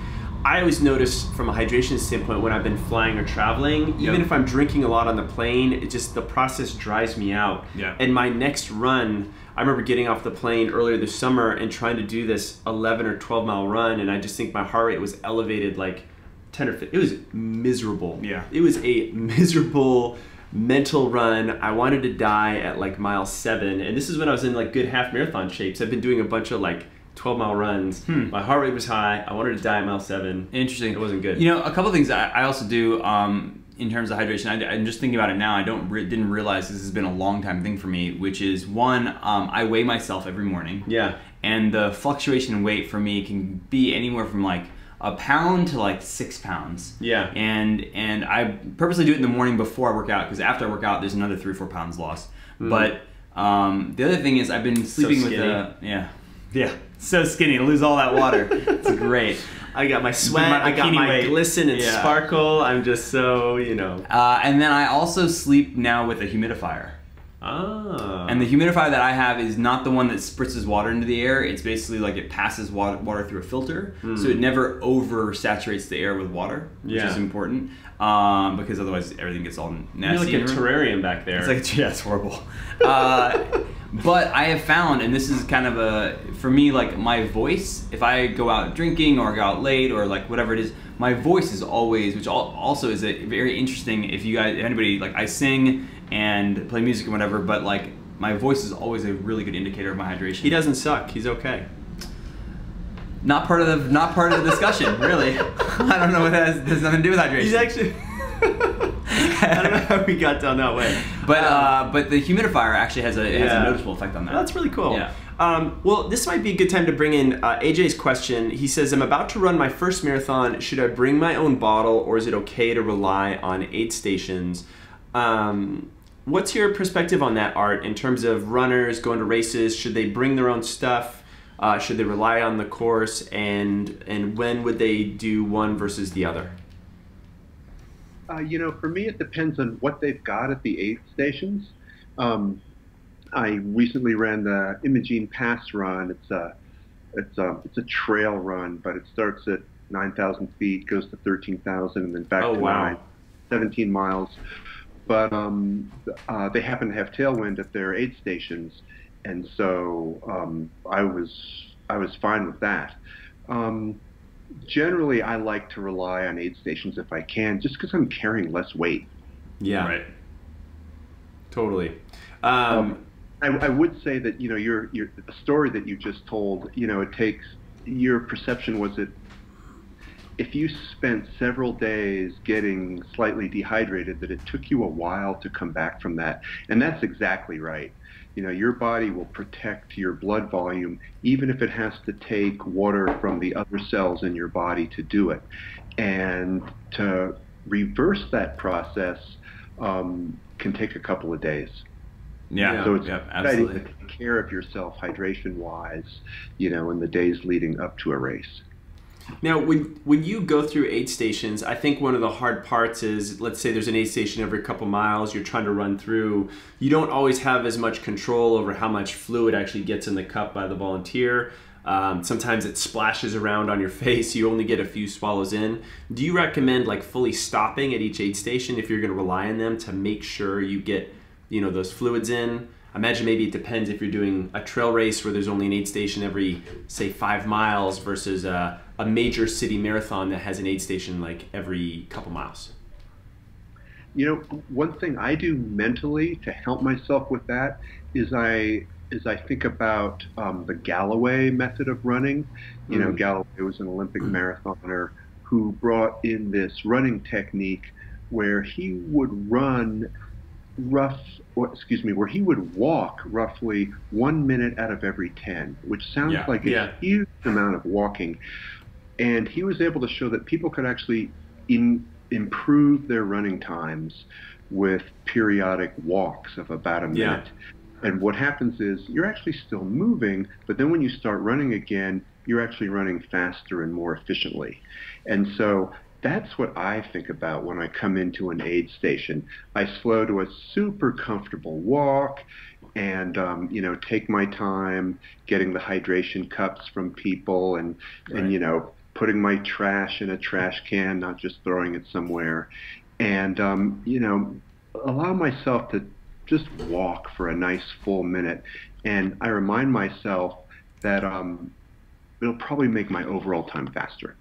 I always notice from a hydration standpoint when I've been flying or traveling, even if I'm drinking a lot on the plane, it just, the process drives me out. And my next run, I remember getting off the plane earlier this summer and trying to do this 11 or 12 mile run, and I just think my heart rate was elevated like 10 or 15. It was miserable. It was a miserable mental run. I wanted to die at like mile 7, and this is when I was in like good half marathon shapes. I've been doing a bunch of like 12-mile runs. My heart rate was high. I wanted to die at mile 7. Interesting. It wasn't good. You know, a couple of things I also do in terms of hydration. I'm just thinking about it now. I didn't realize this has been a long time thing for me, which is one, I weigh myself every morning. And the fluctuation in weight for me can be anywhere from like a pound to like 6 pounds. And I purposely do it in the morning before I work out, because after I work out, there's another 3 or 4 pounds lost. But the other thing is I've been sleeping with so skinny, to lose all that water. It's great. I got my sweat, I got my glisten and sparkle. I'm just so, you know. And then I also sleep now with a humidifier. And the humidifier that I have is not the one that spritzes water into the air. It's basically like it passes water through a filter, so it never oversaturates the air with water, which is important, because otherwise everything gets all nasty. You're like a terrarium back there. It's like, it's horrible. But I have found, and this is kind of for me, like my voice, if I go out drinking or go out late or like whatever it is, my voice is always, which also is a very interesting, if anybody, like I sing and play music and whatever, but like my voice is always a really good indicator of my hydration. He doesn't suck, he's okay. Not part of the discussion, really. I don't know what that has nothing to do with hydration. He's actually I don't know how we got down that way. But the humidifier actually has a noticeable effect on that. That's really cool. Well, this might be a good time to bring in AJ's question. He says, I'm about to run my first marathon. Should I bring my own bottle, or is it okay to rely on aid stations? What's your perspective on that, Art, in terms of runners going to races? Should they bring their own stuff? Should they rely on the course? And when would they do one versus the other? You know, for me, it depends on what they've got at the aid stations. I recently ran the Imogene Pass run. It's a trail run, but it starts at 9,000 feet, goes to 13,000, and then back to 17 miles. But they happen to have Tailwind at their aid stations, and so I was fine with that. Generally, I like to rely on aid stations if I can, just because I'm carrying less weight. Yeah. Right. Totally. I would say that, your the story that you just told, it takes your perception was that if you spent several days getting slightly dehydrated, that it took you a while to come back from that. And that's exactly right. Your body will protect your blood volume, even if it has to take water from the other cells in your body to do it. And to reverse that process can take a couple of days. Yeah. So it's absolutely. to take care of yourself hydration-wise, in the days leading up to a race. Now, when you go through aid stations, I think one of the hard parts is, let's say there's an aid station every couple miles you're trying to run through. You don't always have as much control over how much fluid actually gets in the cup by the volunteer. Sometimes it splashes around on your face. You only get a few swallows in. Do you recommend like fully stopping at each aid station if you're going to rely on them to make sure you get those fluids in? I imagine maybe it depends if you're doing a trail race where there's only an aid station every, say, 5 miles versus a major city marathon that has an aid station like every couple miles. One thing I do mentally to help myself with that is I think about the Galloway method of running. Galloway was an Olympic marathoner who brought in this running technique where he would where he would walk roughly 1 minute out of every 10, which sounds like a huge amount of walking. And he was able to show that people could actually improve their running times with periodic walks of about a minute. And what happens is you're actually still moving, but then when you start running again, you're actually running faster and more efficiently. And so that's what I think about when I come into an aid station. I slow to a super comfortable walk and, take my time getting the hydration cups from people and putting my trash in a trash can, not just throwing it somewhere. And, allow myself to just walk for a nice full minute. And I remind myself that it'll probably make my overall time faster.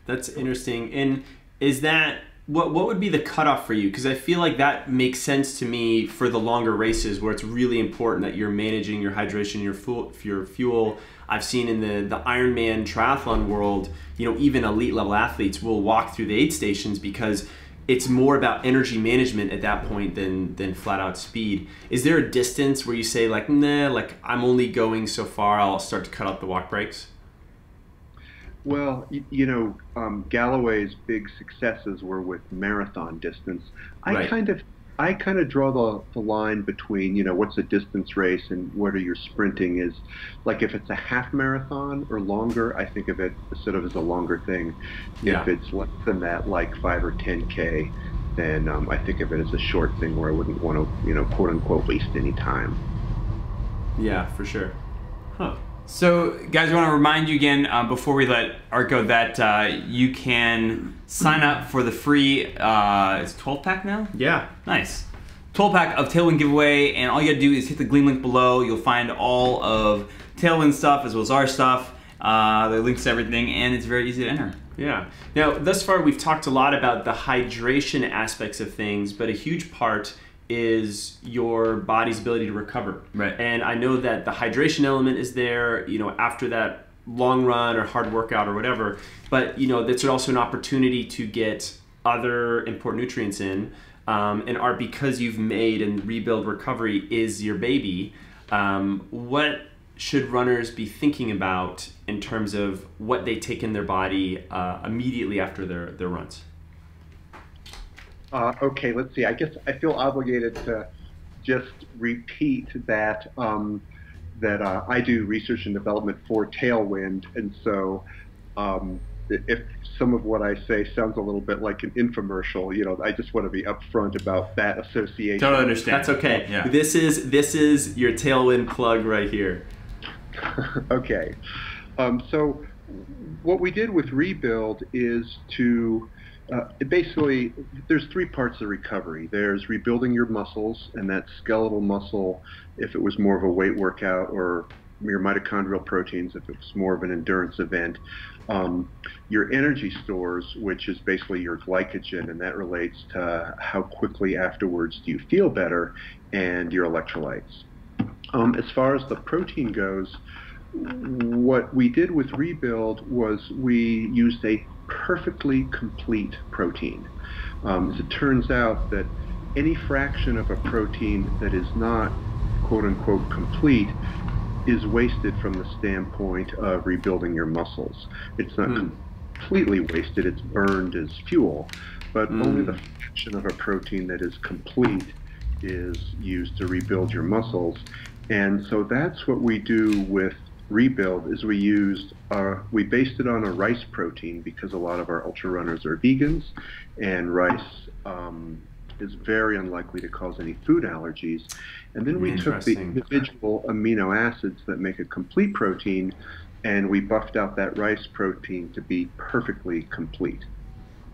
That's interesting. And is that what would be the cutoff for you? Because I feel like that makes sense to me for the longer races where it's really important that you're managing your hydration, your fuel. I've seen in the Ironman triathlon world, even elite level athletes will walk through the aid stations because it's more about energy management at that point than flat out speed. Is there a distance where you say like, nah, like I'm only going so far, I'll start to cut out the walk breaks? Well, Galloway's big successes were with marathon distance. I kind of draw the line between, what's a distance race and whether you're sprinting is like if it's a half marathon or longer, I think of it sort of as a longer thing. Yeah. If it's less than that, like 5 or 10K, then I think of it as a short thing where I wouldn't want to, quote unquote, waste any time. Yeah, for sure. Huh. So, guys, I want to remind you again before we let Art go that you can sign up for the free, it's 12-pack now? Yeah. Nice. 12-pack of Tailwind giveaway, and all you got to do is hit the green link below. You'll find all of Tailwind stuff as well as our stuff. There are links to everything, and it's very easy to enter. Yeah. Now, thus far, we've talked a lot about the hydration aspects of things, but a huge part is your body's ability to recover. Right. And I know that the hydration element is there, after that long run or hard workout or whatever, but that's also an opportunity to get other important nutrients in. And Art, because you've made and Rebuild Recovery is your baby, what should runners be thinking about in terms of what they take in their body immediately after their runs? Okay, let's see. I guess I feel obligated to just repeat that I do research and development for Tailwind, and so if some of what I say sounds a little bit like an infomercial, I just want to be upfront about that association. Totally understand. That's okay. Yeah. This is your Tailwind plug right here. Okay. So what we did with Rebuild is to basically, there's 3 parts of recovery. There's rebuilding your muscles, and that skeletal muscle, if it was more of a weight workout or your mitochondrial proteins if it's more of an endurance event, your energy stores, which is basically your glycogen, and that relates to how quickly afterwards do you feel better, and your electrolytes. As far as the protein goes, what we did with Rebuild was we used a perfectly complete protein. As it turns out that any fraction of a protein that is not quote unquote complete is wasted from the standpoint of rebuilding your muscles. It's not completely wasted, it's burned as fuel, but only the fraction of a protein that is complete is used to rebuild your muscles. And so that's what we do with Rebuild, is we based it on a rice protein because a lot of our ultra runners are vegans, and rice is very unlikely to cause any food allergies. And then we took the individual amino acids that make a complete protein, and we buffed out that rice protein to be perfectly complete.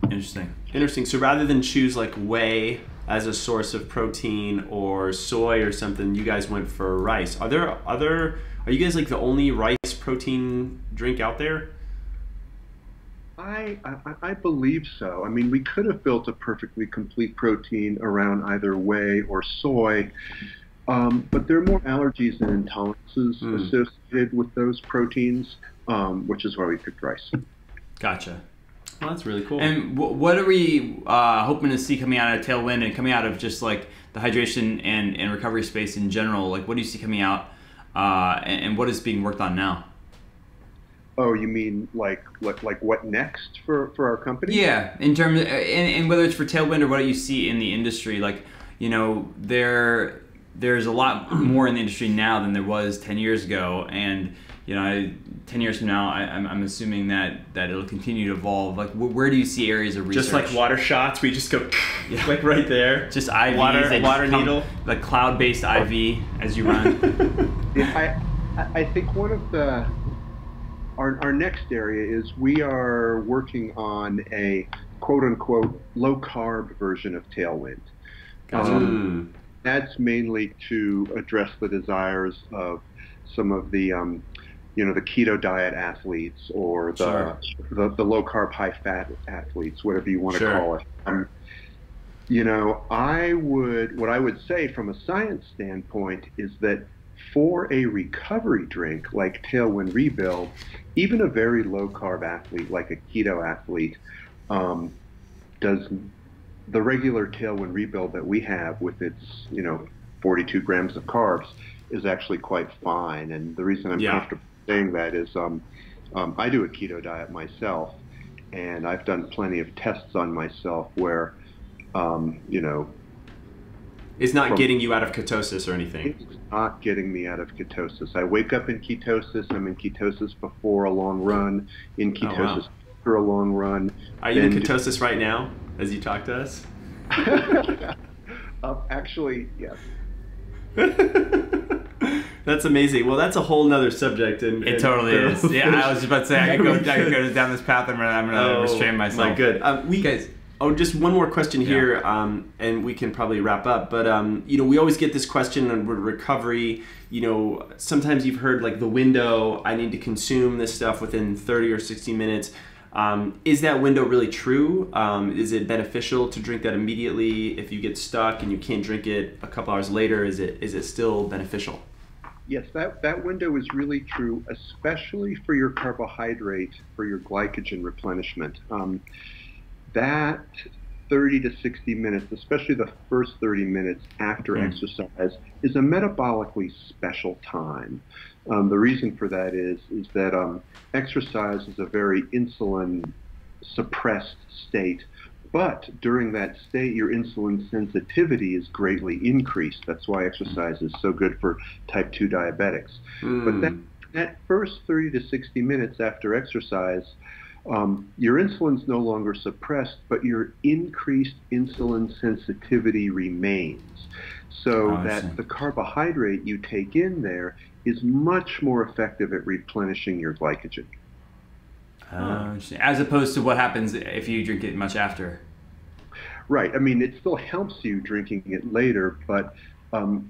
Interesting. So rather than choose like whey as a source of protein or soy or something, you guys went for rice. Are you guys like the only rice protein drink out there? I believe so. I mean, we could have built a perfectly complete protein around either whey or soy, but there are more allergies and intolerances associated with those proteins, which is why we picked rice. Gotcha. Well, that's really cool. And what are we hoping to see coming out of Tailwind and coming out of just like the hydration and recovery space in general? Like, what do you see coming out, and what is being worked on now? Oh, you mean like what next for our company? Yeah, in terms of, and whether it's for Tailwind or what you see in the industry, like, you know, there's a lot more in the industry now than there was 10 years ago, and you know, 10 years from now, I'm assuming that it'll continue to evolve. Like, where do you see areas of research? Just like water shots, we just go like right there. Just IVs, water needle, like cloud-based IV as you run. I think one of our next area is we are working on a quote-unquote low-carb version of Tailwind. That's mainly to address the desires of some of the the keto diet athletes, or the low-carb, high-fat athletes, whatever you want to call it. What I would say from a science standpoint is that for a recovery drink like Tailwind Rebuild, even a very low-carb athlete like a keto athlete does the regular Tailwind Rebuild that we have with its 42 grams of carbs is actually quite fine. And the reason I'm comfortable saying that is I do a keto diet myself, and I've done plenty of tests on myself where it's not getting you out of ketosis or anything. It's not getting me out of ketosis. I wake up in ketosis. I'm in ketosis before a long run, in ketosis after a long run. Are you in ketosis right now as you talk to us? Actually, yes. That's amazing. Well, that's a whole nother subject. It totally is. Yeah, I was about to say I could go down this path. I'm gonna restrain myself. My good. Guys. Oh, just one more question here, and we can probably wrap up. But we always get this question on recovery. Sometimes you've heard like the window. I need to consume this stuff within 30 or 60 minutes. Is that window really true? Is it beneficial to drink that immediately? If you get stuck and you can't drink it a couple hours later, is it still beneficial? Yes, that window is really true, especially for your carbohydrate, for your glycogen replenishment. That 30 to 60 minutes, especially the first 30 minutes after exercise, is a metabolically special time. The reason for that is that exercise is a very insulin suppressed state, but during that state your insulin sensitivity is greatly increased. That's why exercise is so good for type 2 diabetics. But that first 30 to 60 minutes after exercise, your insulin's no longer suppressed, but your increased insulin sensitivity remains. So that the carbohydrate you take in there is much more effective at replenishing your glycogen. As opposed to what happens if you drink it much after. Right. I mean, it still helps you drinking it later, but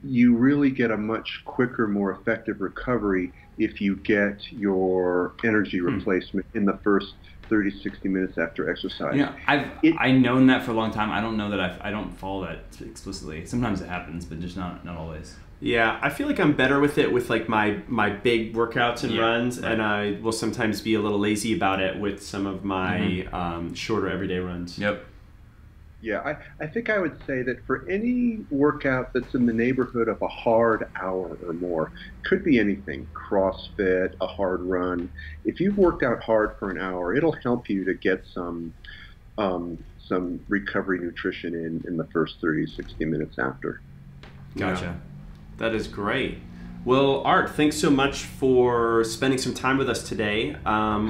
you really get a much quicker, more effective recovery if you get your energy replacement in the first 30, 60 minutes after exercise. You know, I've known that for a long time. I don't know that I don't follow that explicitly. Sometimes it happens, but just not always. Yeah, I feel like I'm better with it with like my big workouts and runs, and I will sometimes be a little lazy about it with some of my shorter everyday runs. Yep. Yeah, I think I would say that for any workout that's in the neighborhood of a hard hour or more, could be anything, CrossFit, a hard run. If you've worked out hard for an hour, it'll help you to get some recovery nutrition in the first 30, 60 minutes after. Gotcha. Yeah. That is great. Well, Art, thanks so much for spending some time with us today.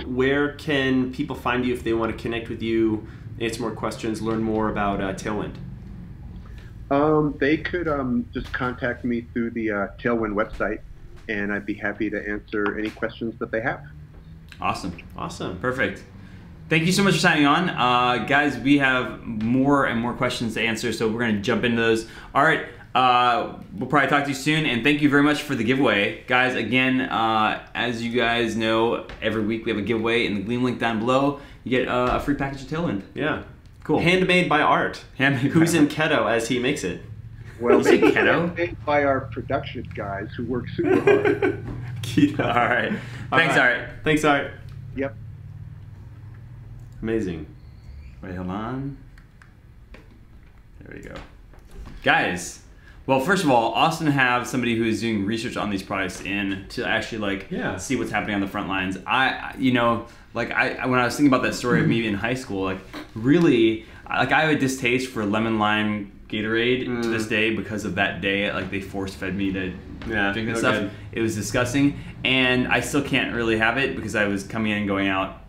Where can people find you if they want to connect with you, answer more questions, learn more about Tailwind? They could just contact me through the Tailwind website, and I'd be happy to answer any questions that they have. Awesome. Awesome. Perfect. Thank you so much for signing on. Guys, we have more and more questions to answer, so we're going to jump into those. All right. We'll probably talk to you soon, and thank you very much for the giveaway. Guys, again, as you guys know, every week we have a giveaway in the Gleam link down below. You get a free package of Tailwind. Yeah. Cool. Handmade by Art. Handmade Who's by in keto as he makes it. Well, Is it maybe keto? made by our production guys who work super hard. Keto. All right. Thanks, Art. Thanks, Art. Yep. Amazing. Wait, hold on. There we go. Guys, well, first of all, awesome to have somebody who is doing research on these products in to actually see what's happening on the front lines. When I was thinking about that story of me in high school, like really, like I have a distaste for lemon lime Gatorade to this day because of that day. Like they force fed me to drink this stuff. Good. It was disgusting, and I still can't really have it because I was coming in and going out,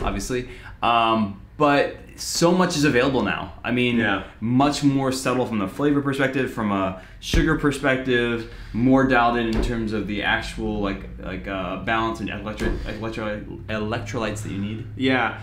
obviously. But so much is available now. I mean, much more subtle from the flavor perspective, from a sugar perspective, more dialed in terms of the actual balance and electrolytes that you need. Yeah.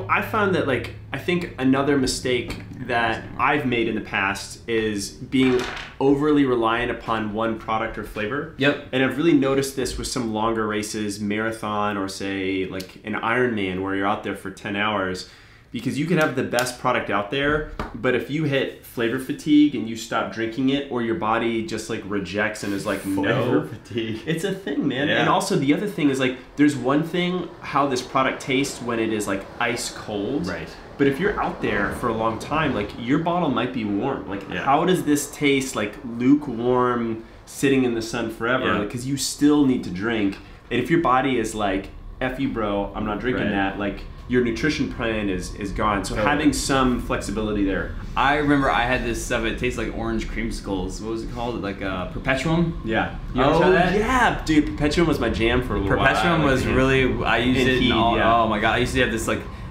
I found that I think another mistake that I've made in the past is being overly reliant upon one product or flavor. Yep. And I've really noticed this with some longer races, marathon, or say like an Ironman where you're out there for 10 hours. Because you can have the best product out there, but if you hit flavor fatigue and you stop drinking it, or your body just rejects and is like, Flavor fatigue. It's a thing, man. Yeah. And also the other thing is there's one thing how this product tastes when it is ice cold. Right. But if you're out there for a long time, your bottle might be warm. How does this taste lukewarm, sitting in the sun forever? Because you still need to drink. And if your body is F you, bro, I'm not drinking that, your nutrition plan is gone. So having some flexibility there. I remember I had this stuff, it tastes like orange creamsicles. What was it called? Perpetuum? Yeah. You ever try that? Yeah, dude, Perpetuum was my jam for a little while. Perpetuum was really, I used it in all, yeah. oh my god, I used to have this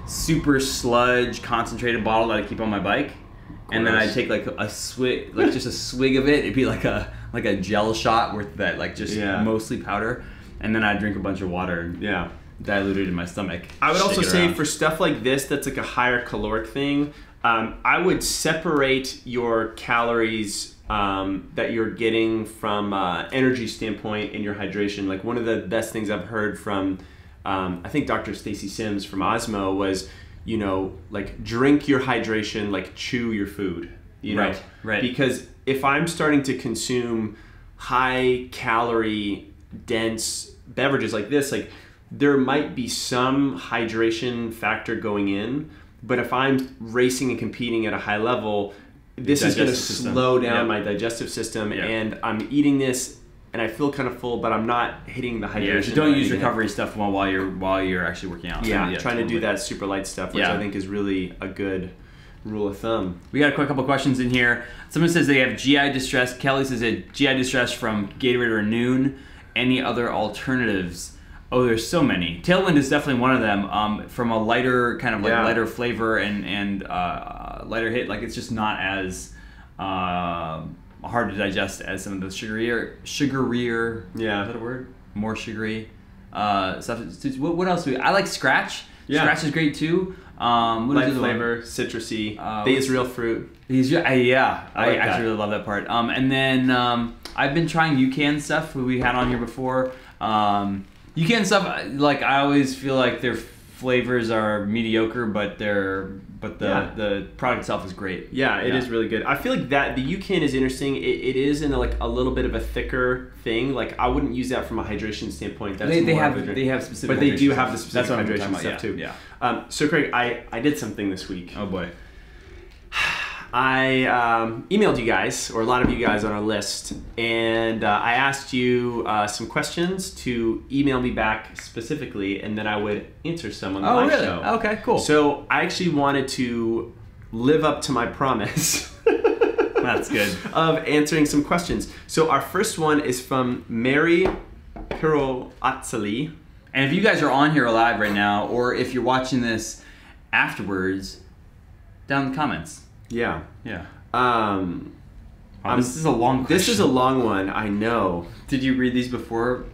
super sludge concentrated bottle that I keep on my bike. And then I'd take a swig, just a swig of it. It'd be like a gel shot with that mostly powder. And then I'd drink a bunch of water and diluted in my stomach. I would also say for stuff like this that's a higher caloric thing, I would separate your calories that you're getting from energy standpoint in your hydration. One of the best things I've heard from I think Dr. Stacy Sims from Osmo was drink your hydration chew your food. Right. Because if I'm starting to consume high calorie dense beverages like this, there might be some hydration factor going in, but if I'm racing and competing at a high level, this is going to slow down my digestive system, and I'm eating this and I feel kind of full, but I'm not hitting the hydration. So don't use recovery stuff while you're actually working out. Yeah, trying to do that super light stuff, which I think is really a good rule of thumb. We got a couple questions in here. Someone says they have GI distress. Kelly says it GI distress from Gatorade or Noon. Any other alternatives? Oh, there's so many. Tailwind is definitely one of them. From a lighter lighter flavor and lighter hit, it's just not as hard to digest as some of the sugarier. Yeah, is that a word? More sugary substitutes. What else do we? I like Scratch. Yeah. Scratch is great too. Light flavor, citrusy. They use real fruit. Yeah, I like actually really love that part. And then I've been trying UCAN stuff we had on here before. UCAN stuff, like I always feel like their flavors are mediocre, but the product itself is great. Yeah, it is really good. I feel like that the UCAN is interesting. It is in a little bit of a thicker thing. Like I wouldn't use that from a hydration standpoint. That's they have specific, but they do have the stuff. specific hydration stuff too. Yeah. So Craig, I did something this week. Oh boy. I emailed you guys, or a lot of you guys on our list, and I asked you some questions to email me back specifically, and then I would answer some on the live show. Okay, cool. So I actually wanted to live up to my promise. That's good. Of answering some questions. So our first one is from Mary Piroatzali. And if you guys are on here live right now, or if you're watching this afterwards, down in the comments. Yeah. Yeah. This is a long question. This is a long one, I know. Did you read these before?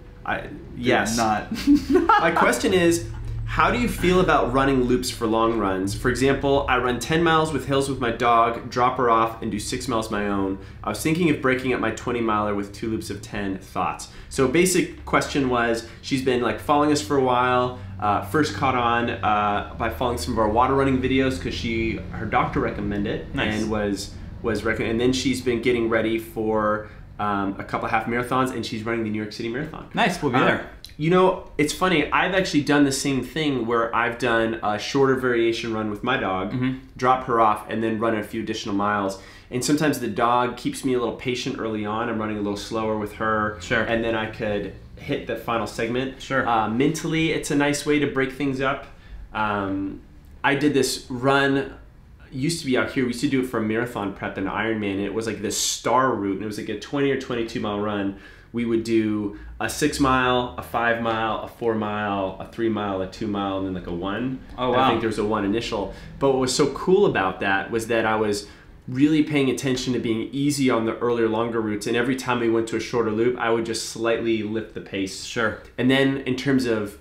Yes. Not. My question is, how do you feel about running loops for long runs? For example, I run 10 miles with hills with my dog, drop her off, and do 6 miles my own. I was thinking of breaking up my 20 miler with 2 loops of 10. Thoughts? So basic question was, she's been like following us for a while. First caught on by following some of our water running videos because her doctor recommended it. Nice. And was recommended. And then she's been getting ready for a couple of half marathons, and she's running the New York City Marathon. Nice, we'll be there. You know, it's funny, I've actually done the same thing where I've done a shorter variation run with my dog, drop her off, and then run a few additional miles. And sometimes the dog keeps me a little patient early on. I'm running a little slower with her. Sure. And then I could hit the final segment. Sure. Mentally, it's a nice way to break things up. I did this run, used to be out here, we used to do it for a marathon prep and Ironman, and it was like this star route, and it was like a 20 or 22 mile run. We would do a 6 mile, a 5 mile, a 4 mile, a 3 mile, a 2 mile, and then like a 1. Oh, wow. I think there was a 1 initial. But what was so cool about that was that I was really paying attention to being easy on the earlier, longer routes. And every time we went to a shorter loop, I would just slightly lift the pace. Sure. And then in terms of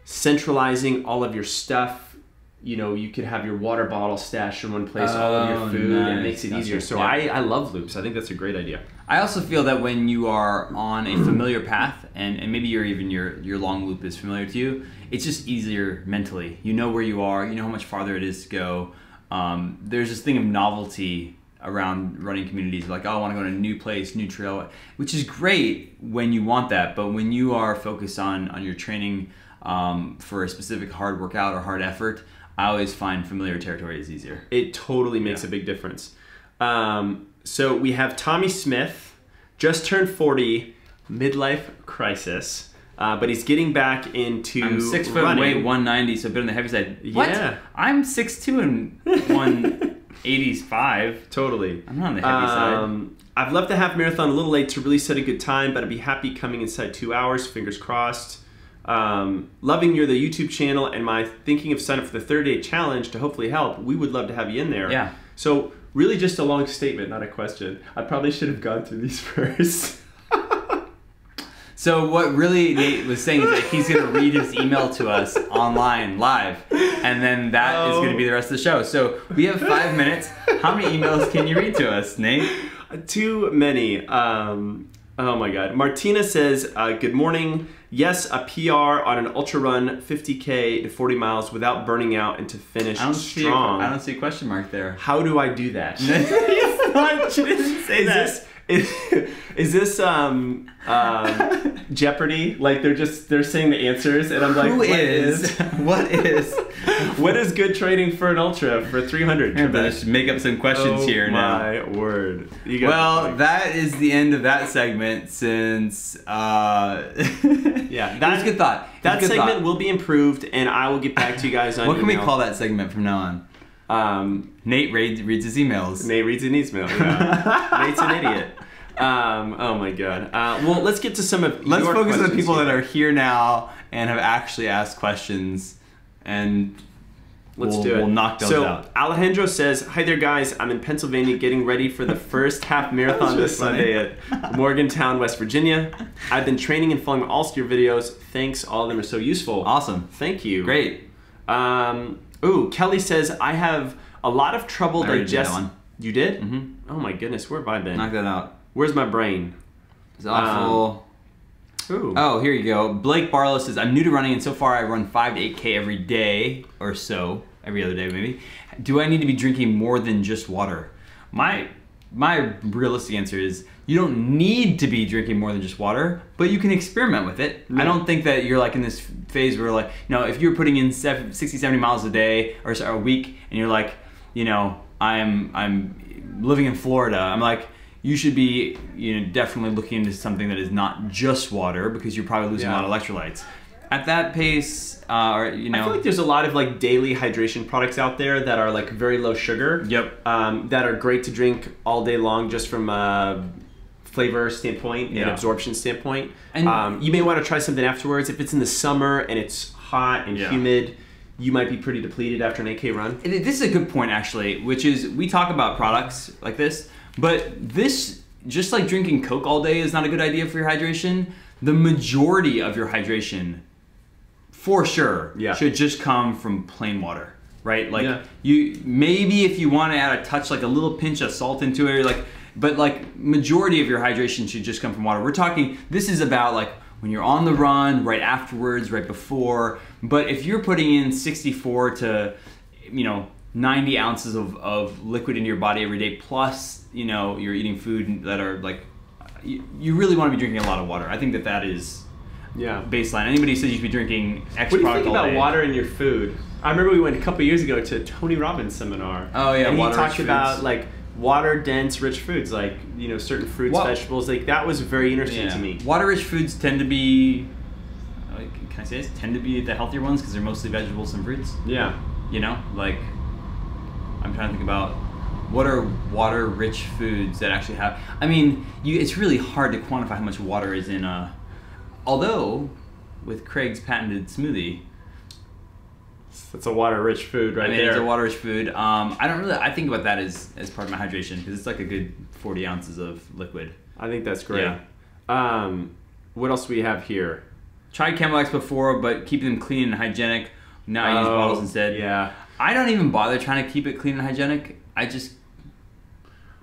centralizing all of your stuff, you know, you could have your water bottle stashed in one place, all of your food, nice. and it makes it easier. So Yeah. I love loops. I think that's a great idea. I also feel that when you are on a familiar path, and maybe your long loop is familiar to you, it's just easier mentally. You know where you are, you know how much farther it is to go. There's this thing of novelty around running communities, like, oh, I want to go to a new place, new trail, which is great when you want that, but when you are focused on your training for a specific hard workout or hard effort, I always find familiar territory is easier. It totally makes a big difference. So we have Tommy Smith, just turned 40, midlife crisis, but he's getting back into I'm 6 foot, running. weight 190, so a bit on the heavy side. What? Yeah. I'm 6'2" and 185. Totally. I'm not on the heavy side. I've left the half marathon a little late to really set a good time, but I'd be happy coming inside 2 hours, fingers crossed. Loving the YouTube channel and my thinking of sign up for the 30-day challenge to hopefully help. We would love to have you in there. Yeah. So really just a long statement, not a question. I probably should have gone through these first. So what really Nate was saying is that he's going to read his email to us online, live, and then that is going to be the rest of the show. So we have 5 minutes. How many emails can you read to us, Nate? Too many. Oh my God. Martina says, good morning. Yes, a PR on an ultra run, 50K to 40 miles without burning out and to finish strong. I don't see a question mark there. How do I do that? She didn't say that. Is this Jeopardy? Like they're saying the answers, and I'm like, what is good training for an ultra for 300? Yeah, let's make up some questions here now. Oh my word! That is the end of that segment. Since yeah, that's a good thought. That segment will be improved, and I will get back to you guys on. What can we call that segment from now on? Nate reads his emails. Nate reads an email. Yeah. Nate's an idiot. Oh my God. Well, let's get to some of Let's focus on the people that are here now and have actually asked questions, and we'll knock those out. So Alejandro says, "Hi there, guys. I'm in Pennsylvania getting ready for the first half marathon this Sunday at Morgantown, West Virginia. I've been training and following all of your videos. Thanks. All of them are so useful." Awesome. Thank you. Great. Ooh, Kelly says, I have a lot of trouble I already did that digesting. one. You did? Mm-hmm. Oh my goodness, where have I been? Knock that out. Where's my brain? It's awful. Ooh. Oh, here you go. Blake Barlow says, I'm new to running, and so far I run 5 to 8K every day or so. Every other day, maybe. Do I need to be drinking more than just water? My realistic answer is you don't need to be drinking more than just water, but you can experiment with it. Yeah. I don't think that you're like in this phase where like, you know, if you're putting in 60, 70 miles a day or a week and you're like, you know, I'm living in Florida, I'm like, you should be, you know, definitely looking into something that is not just water because you're probably losing a lot of electrolytes. At that pace, or you know, I feel like there's a lot of like daily hydration products out there that are like very low sugar. Yep. That are great to drink all day long, just from a flavor standpoint and absorption standpoint. And you may want to try something afterwards. If it's in the summer and it's hot and humid, you might be pretty depleted after an 8K run. This is a good point actually, which is we talk about products like this, but this, just like drinking Coke all day is not a good idea for your hydration. The majority of your hydration, for sure, should just come from plain water, right? Like you maybe if you want to add a touch, like a little pinch of salt into it, like, but like majority of your hydration should just come from water. We're talking, this is about like when you're on the run, right afterwards, right before. But if you're putting in 64 to, you know, 90 ounces of liquid into your body every day, plus, you know, you're eating food that are like, you really want to be drinking a lot of water. I think that is baseline. Anybody who says you should be drinking extra product all day. What do you think about water in your food? I remember we went a couple years ago to Tony Robbins' seminar. Oh yeah, and he talked foods. about like water-dense, rich foods, like, you know, certain fruits, vegetables. Like that was very interesting to me. Water-rich foods tend to be, like, can I say this? Tend to be the healthier ones because they're mostly vegetables and fruits. Yeah. You know, like I'm trying to think about what are water-rich foods that actually have. I mean, it's really hard to quantify how much water is in a. Although, with Craig's patented smoothie, it's a water-rich food right there. It's a water-rich food. I think about that as part of my hydration because it's like a good 40 ounces of liquid. I think that's great. Yeah. What else do we have here? Tried Camel X before, but keeping them clean and hygienic. Now I use bottles instead. Yeah. I don't even bother trying to keep it clean and hygienic. I just...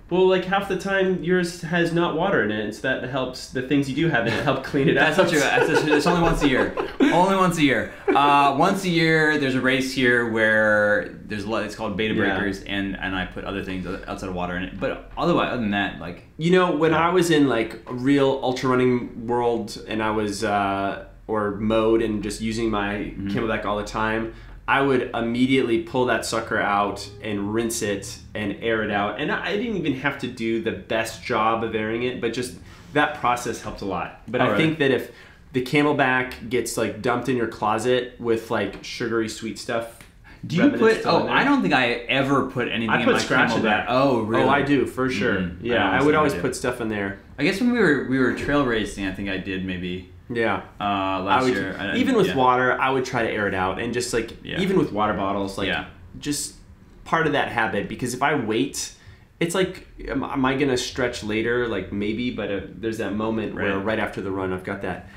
Well, like half the time yours has not water in it, so that helps the things you do have in it help clean it out. That's not true. It's only once a year. Only once a year. Once a year, there's a race here where it's called Beta Breakers, and I put other things outside of water in it. But other than that, like... You know, when I was in like a real ultra running world and I was, or mode and just using my Camelback all the time, I would immediately pull that sucker out and rinse it and air it out. And I didn't even have to do the best job of airing it, but just that process helped a lot. But I think that if the Camelback gets like dumped in your closet with like sugary sweet stuff, do you put? Oh, I don't think I ever put anything in my scratch in that. Oh, really? Oh, I do for sure. Yeah, I would always put stuff in there. I guess when we were trail racing, I think I did maybe. Yeah. Last year. Even with water, I would try to air it out, and just like even with water bottles, like just part of that habit. Because if I wait, it's like, am I gonna stretch later? Like maybe, but there's that moment where right after the run, I've got that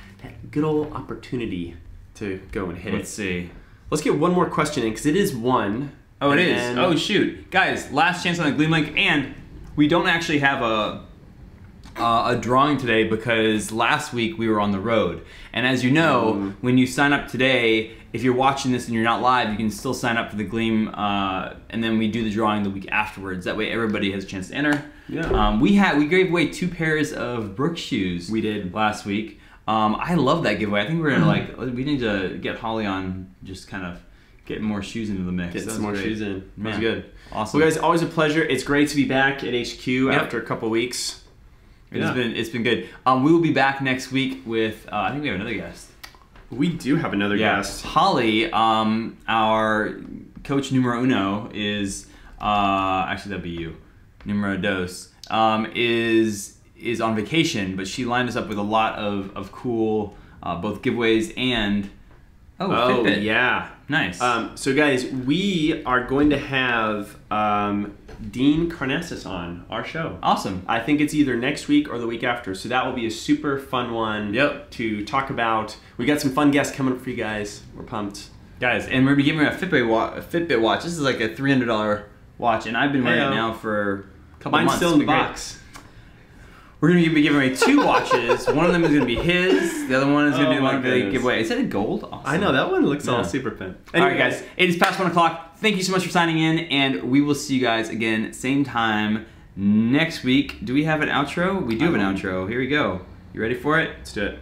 good old opportunity to go and hit it. Let's see. Let's get one more question in because it is one. Oh, it is. Oh shoot, guys! Last chance on the Gleam link, and we don't actually have a drawing today because last week we were on the road. And as you know, when you sign up today, if you're watching this and you're not live, you can still sign up for the Gleam, and then we do the drawing the week afterwards. That way everybody has a chance to enter. Yeah. We gave away 2 pairs of Brooks shoes. We did last week. I love that giveaway. I think we're gonna we need to get Holly on, just kind of get more shoes into the mix. Get some more shoes in. Man. That's good. Awesome. Well, guys, always a pleasure. It's great to be back at HQ after a couple weeks. It's been good. We will be back next week with I think we have another guest. We do have another guest. Holly, our coach numero uno is actually that'd be you, numero dos, is on vacation, but she lined us up with a lot of cool both giveaways and Fitbit. Yeah, nice. So guys, we are going to have Dean Karnassus on our show. Awesome. I think it's either next week or the week after, so that will be a super fun one to talk about. We got some fun guests coming up for you guys. We're pumped. Guys, and we're gonna be giving her a Fitbit watch. This is like a $300 watch, and I've been wearing it now for a couple months. Mine's still in the box. We're gonna be giving away 2 watches. One of them is gonna be his. The other one is gonna be the one they give away. Is that a gold? Awesome. I know that one looks all super thin. Anyway, all right, guys, it is past 1 o'clock. Thank you so much for signing in, and we will see you guys again same time next week. Do we have an outro? We do have an outro. Here we go. You ready for it? Let's do it.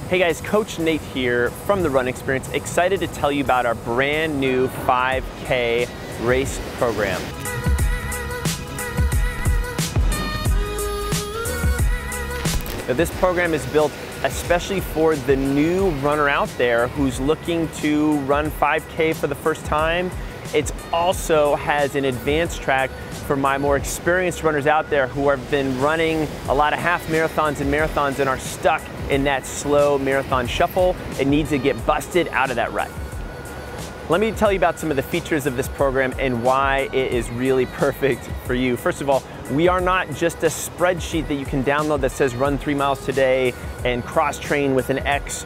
Hey guys, Coach Nate here from the Run Experience. Excited to tell you about our brand new 5K race program. Now, this program is built especially for the new runner out there who's looking to run 5K for the first time. It also has an advanced track for my more experienced runners out there who have been running a lot of half marathons and are stuck in that slow marathon shuffle and need to get busted out of that rut. Let me tell you about some of the features of this program and why it is really perfect for you. First of all, we are not just a spreadsheet that you can download that says run 3 miles today and cross-train with an X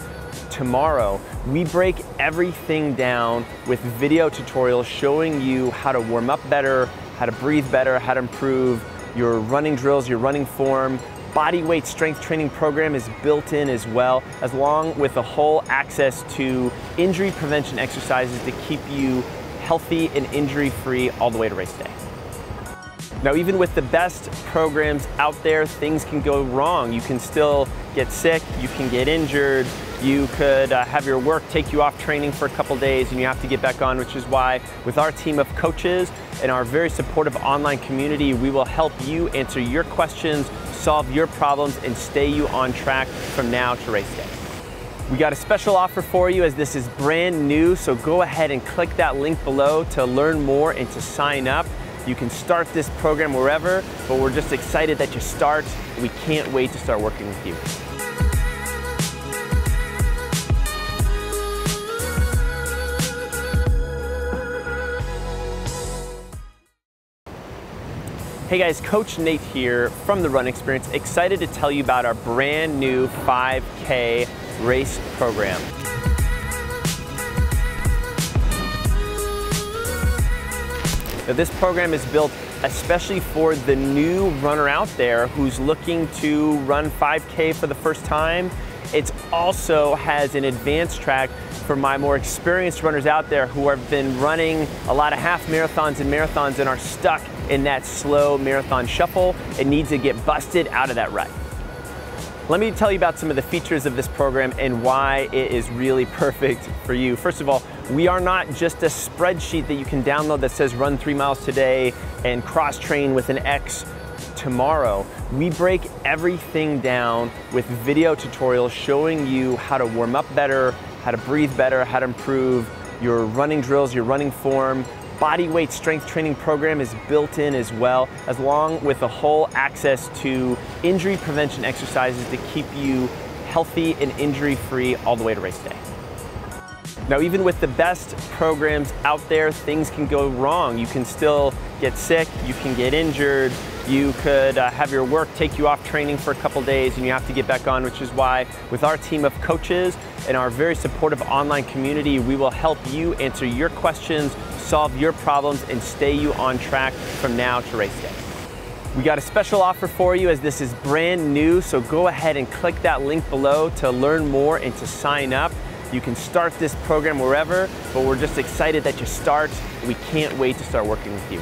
tomorrow. We break everything down with video tutorials showing you how to warm up better, how to breathe better, how to improve your running drills, your running form. Body weight strength training program is built in as well, along with a whole access to injury prevention exercises to keep you healthy and injury-free all the way to race day. Now, even with the best programs out there, things can go wrong. You can still get sick, you can get injured, you could have your work take you off training for a couple days and you have to get back on, which is why with our team of coaches and our very supportive online community, we will help you answer your questions, solve your problems, and stay you on track from now to race day. We got a special offer for you as this is brand new, so go ahead and click that link below to learn more and to sign up. You can start this program wherever, but we're just excited that you start. We can't wait to start working with you. Hey guys, Coach Nate here from the Run Experience. Excited to tell you about our brand new 5K race program. Now, this program is built especially for the new runner out there who's looking to run 5K for the first time. It also has an advanced track for my more experienced runners out there who have been running a lot of half marathons and are stuck in that slow marathon shuffle and need to get busted out of that rut. Let me tell you about some of the features of this program and why it is really perfect for you. First of all, we are not just a spreadsheet that you can download that says run 3 miles today and cross-train with an X tomorrow. We break everything down with video tutorials showing you how to warm up better, how to breathe better, how to improve your running drills, your running form. Body weight strength training program is built in as well, along with a whole access to injury prevention exercises to keep you healthy and injury-free all the way to race day. Now, even with the best programs out there, things can go wrong. You can still get sick, you can get injured, you could have your work take you off training for a couple days and you have to get back on, which is why with our team of coaches and our very supportive online community, we will help you answer your questions, solve your problems, and stay you on track from now to race day. We got a special offer for you as this is brand new, so go ahead and click that link below to learn more and to sign up. You can start this program wherever, but we're just excited that you start. We can't wait to start working with you.